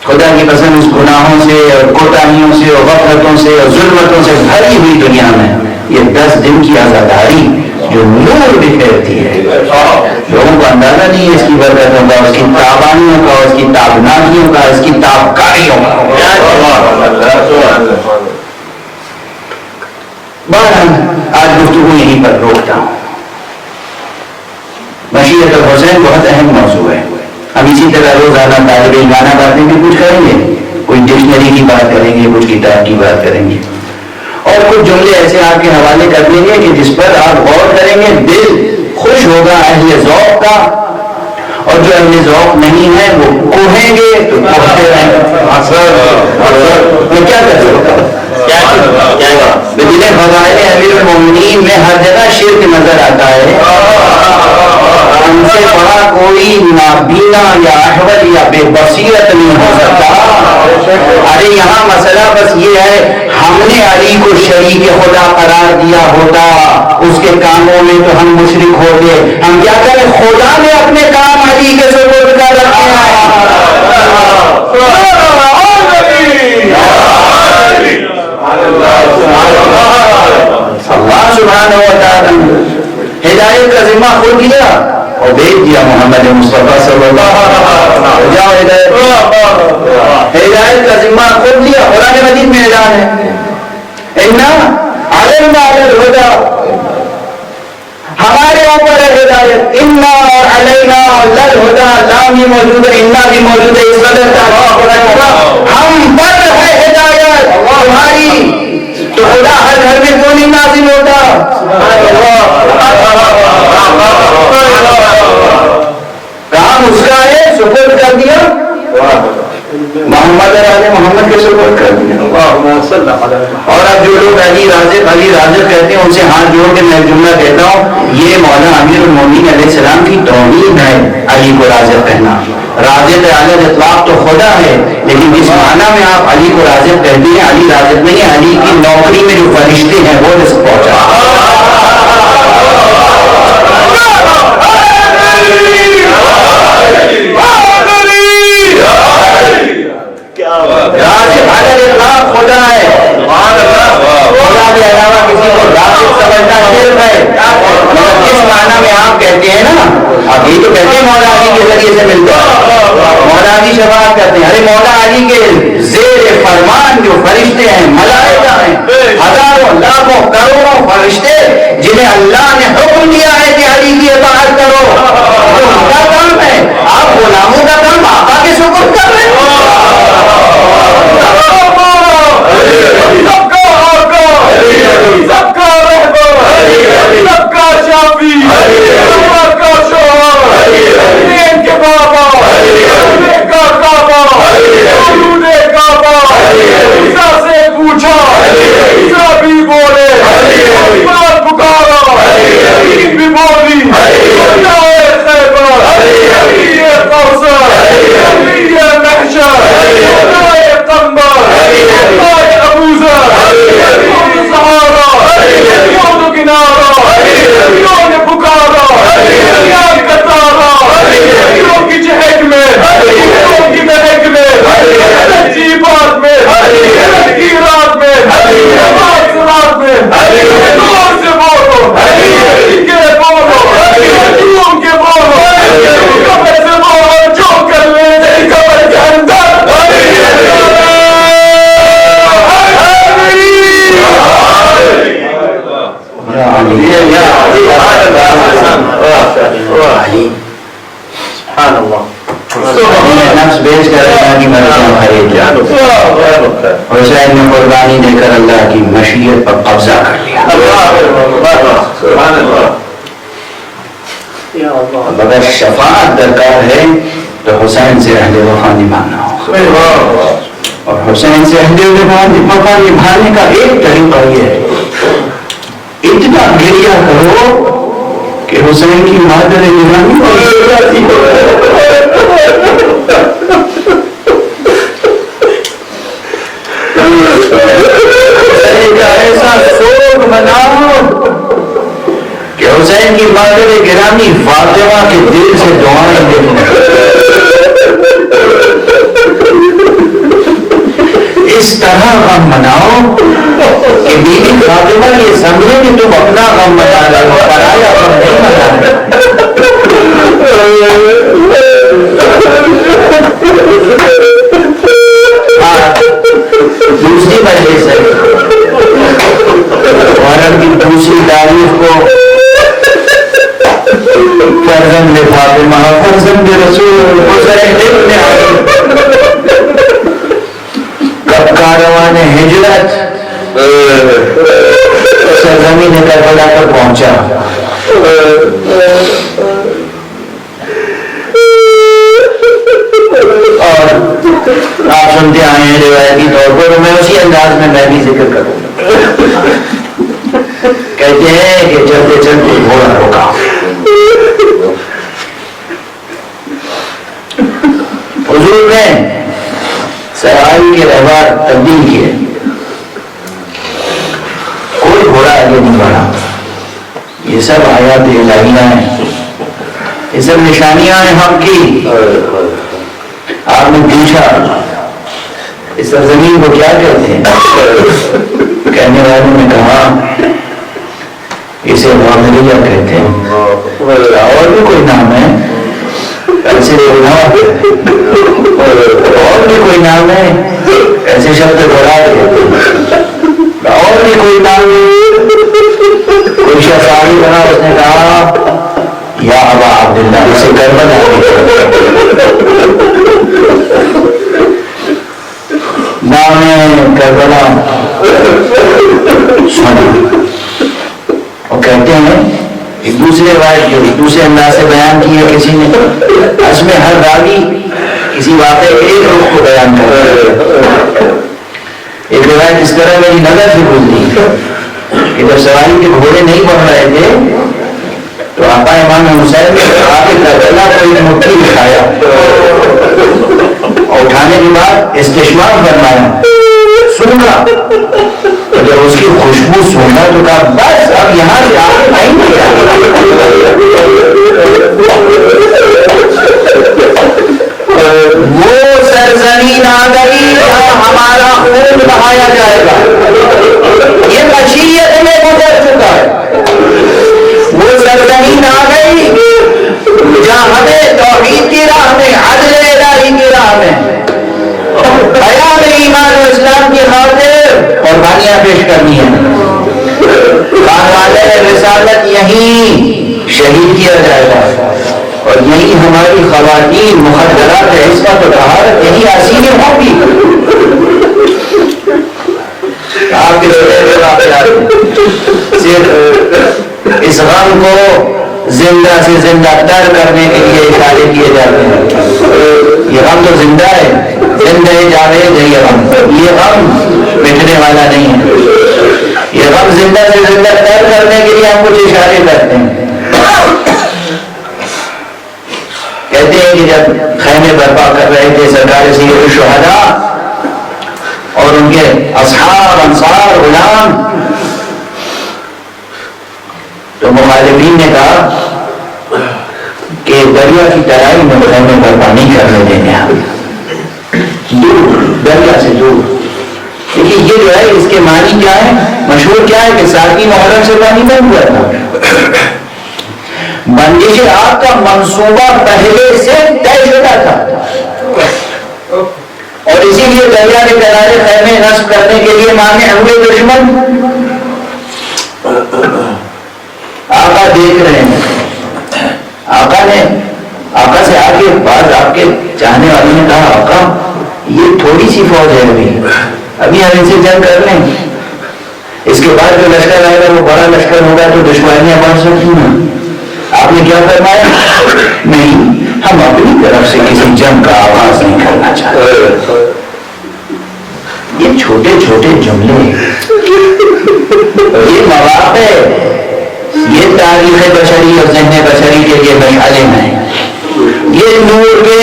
خدا کی قسم اس گناہوں سے اور کوتاہیوں سے اور غفلتوں سے اور ظلمتوں سے بھری ہوئی دنیا میں یہ 10 دن کی عزاداری جو نور بکھیرتی ہے، لوگوں کو اندازہ نہیں ہے اس کی برکتوں کا، اس کی تابانیوں کا، اس کی تابناکیوں کا، اس کی تابکاریوں کا. بہرحال آج گفتگو یہیں پر روکتا ہوں. مشیت الحسین بہت اہم موضوع ہے. ہم اسی طرح روزانہ طالب علمانہ باتیں بھی کچھ کریں گے، کوئی ڈکشنری کی بات کریں گے، کچھ کتاب کی بات کریں گے، اور کچھ جملے ایسے آپ کے حوالے کر دیں گے کہ جس پر آپ غور کریں گے دل خوش ہوگا اہل ذوق کا، اور جو اہل ذوق نہیں ہے وہ کوہیں گے تو کوہتے رہیں گے. میں کیا کر سکتا ہوں؟ بدل فضائل امیر المومنین میں ہر جگہ شرک نظر آتا ہے. ان سے بڑا کوئی نابینا یا احول یا بے بصیرت نہیں ہو سکتا. ارے یہاں مسئلہ بس یہ ہے، ہم نے علی کو شریک خدا قرار دیا ہوتا اس کے کاموں میں تو ہم مشرک ہو گئے. ہم کیا کریں؟ خدا نے اپنے کام علی کے سپرد کر رکھے ہیں. اللہ سبحانہ و تعالی ہدایت کا ذمہ خود دیا اور بھیج دیا محمد مصطفیٰ صلی اللہ علیہ وسلم. جاؤ ہدایت کا ذمہ خود دیا. قرآن مجید میں اعلان ہے انا علینا الہدی، ہمارے اوپر ہے ہدایت. انا اور علینا الہدی، لام بھی موجود ہے، انا بھی موجود ہے. اس وجہ سے ہم پر ہے ہدایت ہماری. تو خدا ہر گھر میں کیوں نہیں نازل ہوتا؟ کام اس کا ہے، سپرد کر دیا محمد محمد کے سپرد کر دیا. اور اب جو لوگ علی رازق کہتے ہیں ان سے ہاتھ جوڑ کے میں جملہ کہتا ہوں، یہ مولانا امیر المومنین علیہ السلام کی توہین ہے علی کو رازق کہنا. رازق علی الاطلاق تو خدا ہے، لیکن جس معنی میں آپ علی کو رازق کہتے ہیں علی رازق نہیں ہے. علی کی نوکری میں جو فرشتے ہیں وہ رزق پہنچا. خدا ہے، خدا کے علاوہ کسی کو رازق سمجھنا شرک ہے. مگر جس معنی میں آپ کہتے ہیں نا، آپ یہ تو کہتے ہیں مولا علی کے ذریعے سے ملتا ہے، مولا علی شفاعت کرتے ہیں. ارے مولا علی کے زیر فرمان جو فرشتے ہیں، ملائکہ ہیں، ہزاروں لاکھوں کروڑوں فرشتے جنہیں اللہ نے حکم دیا ہے کہ علی کی اطاعت کرو، جو ان کا کام ہے. آپ غلاموں کا کام آقا کے سپرد کر رہے ہیں. حسین نے قربانی دے کر اللہ کی مشیت پر قبضہ کر لیا. اگر شفاعت درکار ہے تو حسین سے اہل وفا نبھانا ہو، اور حسین سے اہل وفا نبھانے کا ایک طریقہ یہ ہے، اتنا گریہ کرو کہ حسین کی مادر گرامی ایسا سوگ مناؤ کہ حسین کی مادر گرامی فاطمہ کے دل سے دعائیں دیکھیں، اس طرح غم مناؤ کہ بیوی فاطمہ یہ سمجھے کہ تم اپنا غم منا رہے ہو، پرایا غم نہیں منا رہے۔ دوسری وجہ سے عرب کی دوسری تاریخ کو فرزند فاطمہ فرزند رسول حسین ابن علی کب کاروان ہجرت سرزمین کربلا پر پہنچا، اور آپ سنتے آئے ہیں روایتی طور پر، میں اسی انداز میں بھی ذکر کروں۔ کہتے ہیں کہ چلتے چلتے گھوڑا روکا، حضور نے سرائی کے رہبار تبدیل کیے، کوئی گھوڑا آگے نہیں بڑھا۔ یہ سب آیات الہیہ ہیں، یہ سب نشانیاں ہیں حق کی۔ آپ نے پوچھا اس سرزمین کو کیا کہتے ہیں؟ کہنے والوں نے کہا اسے معاملیہ کہتے ہیں، اور بھی کوئی نام ہے ایسے، اور بھی کوئی نام ہے ایسے شبد بڑھا دیتے، اور بھی کوئی نام ہے۔ کوئی شخص بنا، اس نے کہا یا ابا عبداللہ، اسے کربلا نام ہے کربلا سنا۔ اور کہتے ہیں ایک دوسرے روایت جو ایک دوسرے انداز سے بیان کی ہے کسی نے، اس میں ہر راوی کسی واقعے کے ایک رخ کو بیان کر رہا ہے۔ ایک روایت اس طرح میری نظر سے گزری کہ جب سواری کے گھوڑے نہیں بڑھ رہے تھے تو آقا امام حسین نے آگے کربلا کو ایک مٹھی اٹھایا، اور اٹھانے کے بعد استشمام فرمایا، سنگا، اور جب اس کی خوشبو سنگا تو کہا بس اب یہاں سے آگے نہیں کیا۔ وہ سرزمین آ گئی جہاں ہمارا خون بہایا جائے گا، یہ مشیت میں گزر چکا ہے۔ وہ سرزمین آ گئی جہاں ہمیں توحید کی راہ میں، عدل الہی کی راہ میں، بیان ایمان و اسلام کی خاطر قربانیاں پیش کرنی ہیں۔ خانوادہ رسالت یہیں شہید کیا جائے گا، اور یہی ہماری خواتین مخدرات عصمت و طہارت یہی آسینیں ہوں گی۔ آپ کے صرف اس غم کو زندہ سے زندہ تر کرنے کے لیے اشارے کیے جاتے ہیں۔ یہ غم تو زندہ ہے، زندہ جاوید ہے یہ غم، یہ غم مٹنے والا نہیں ہے۔ یہ غم زندہ سے زندہ تر کرنے کے لیے ہم کچھ اشارے کرتے ہیں۔ کہتے ہیں کہ جب خیمے برپا کر رہے تھے سرکار سید الشہداء اور ان کے اصحاب انصار غلام، تو مخالفین نے کہا کہ دریا کی ترائی میں خیمے برپا نہیں کرنے دیں گے، دور دریا سے دور۔ دیکھیے یہ جو ہے اس کے معنی کیا ہے، مشہور کیا ہے کہ ساتویں محرم سے پانی بند ہوا تھا، بندش آگ کا منصوبہ پہلے سے طے شدہ تھا، اور اسی لیے دریا کے کنارے خیمے نصب کرنے کے لیے مانے ہوئے دشمن آقا دیکھ رہے ہیں۔ آقا سے آگے بعض آپ کے چاہنے والوں نے کہا آقا یہ تھوڑی سی فوج ہے، ابھی ہم ان سے جنگ کر لیں، اس کے بعد جو لشکر آئے گا وہ بڑا لشکر ہوگا تو دشواریاں بڑھ سکتی ہیں۔ آپ نے کیا فرمایا؟ طرف سے کسی جنگ کا آغاز نہیں کرنا چاہتا. یہ چھوٹے چھوٹے جملے، یہ مواقع، یہ تاریخ بشری اور ذہن بشری کے لیے مشعلیں ہیں، یہ نور کے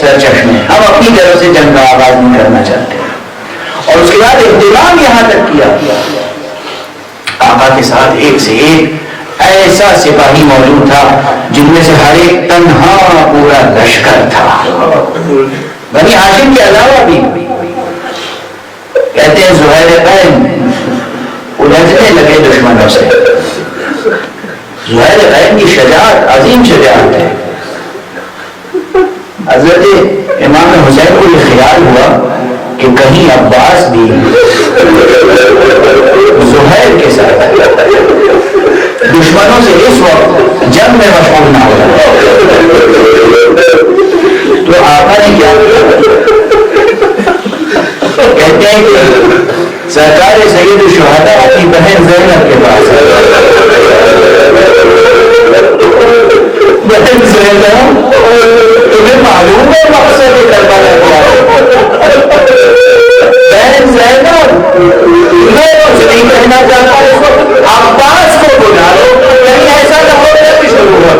سرچشمے. ہم اپنی طرف سے جنگ کا آغاز نہیں کرنا چاہتے. اور اس کے بعد اہتمام یہاں تک کیا، آقا کے ساتھ ایک سے ایک ایسا سپاہی موجود تھا جن میں سے ہر ایک تنہا پورا لشکر تھا. بنی ہاشم کے علاوہ بھی کہتے ہیں زہیر قین الجھنے لگے دشمنوں سے. زہیر قین کی شجاعت عظیم شجاعت ہے. حضرت امام حسین کو یہ خیال ہوا کہ کہیں عباس بھی زہیر کے ساتھ دشمنوں سے اس وقت جنگ میں مشغول نہ ہو جائے. تو آقا نے کیا کہتے ہیں کہ سرکار سید الشہداء اپنی بہن زینب کے پاس ہے. بہن زینب تمہیں معلوم ہے مقصد کربلا کیا ہے؟ بہن زینب میں کچھ نہیں کہنا چاہتا، اس کو عباس کو بلا لو، کہیں ایسا نہ ہو کہ شروع ہو.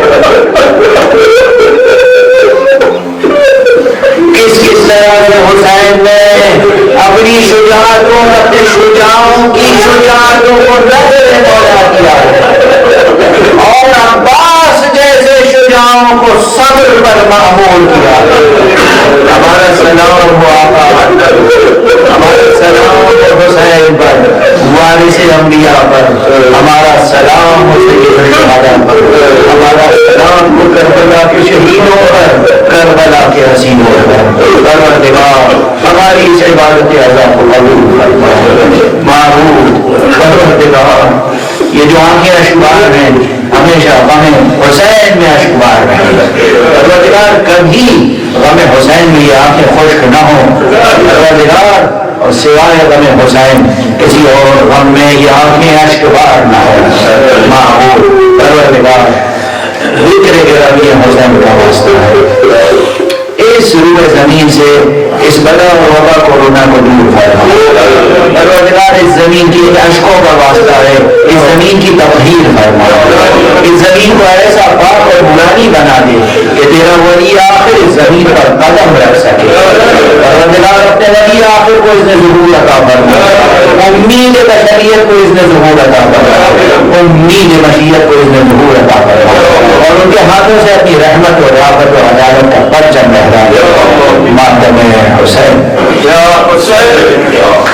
کس طرح سے حسین نے اپنی شجاعتوں، اپنے شجاعوں کی شجاعتوں کو نظر مولا کیا اور عباس جیسے شجاعوں کو صبر پر معمول کیا. ہمارا سلام ہو آقا، ہمارا سلام ہو حسین پر، وارث انبیاء پر، ہمارا سلام ہو سید الشہداء پر، ہمارا سلام ہو کربلا کے شہیدوں پر، کربلا کے حسینوں پر. پروردگار ہماری اس عبادت اعلیٰ کو قبول فرما. معبود پروردگار یہ جو آنکھیں اشکبار ہیں ہمیشہ غم حسین میں اشکبار رہیں. پروردگار کبھی غم حسین میں یہ آنکھیں خشک نہ ہوں. پروردگار اور سوائے غم حسین کسی اور غم میں یہ آنکھیں اشکبار نہ ہوں. معبود پروردگار ذکر گرامی حسین کا واسطہ ہے، اس روح زمین سے اس بلا اور وبا کورونا کو دور فرما. پروردگار اس زمین کی اشکوں کا واسطہ ہے، اس زمین کی تطہیر فرما. اس زمین کو ایسا پاک اور نورانی بنا دے کہ تیرا ولی آخر اس زمین پر قدم رکھ سکے. پروردگار اپنے ولی آخر کو اس نے ظہور عطا فرما، امید بشریت کو اس نے ظہور عطا فرما، امید مشیت کو اس نے ظہور عطا فرما، اور ان کے ہاتھوں سے اپنی رحمت اور رافت اور عدالت کا پرچم لہرا. ماتم حسین یا حسین.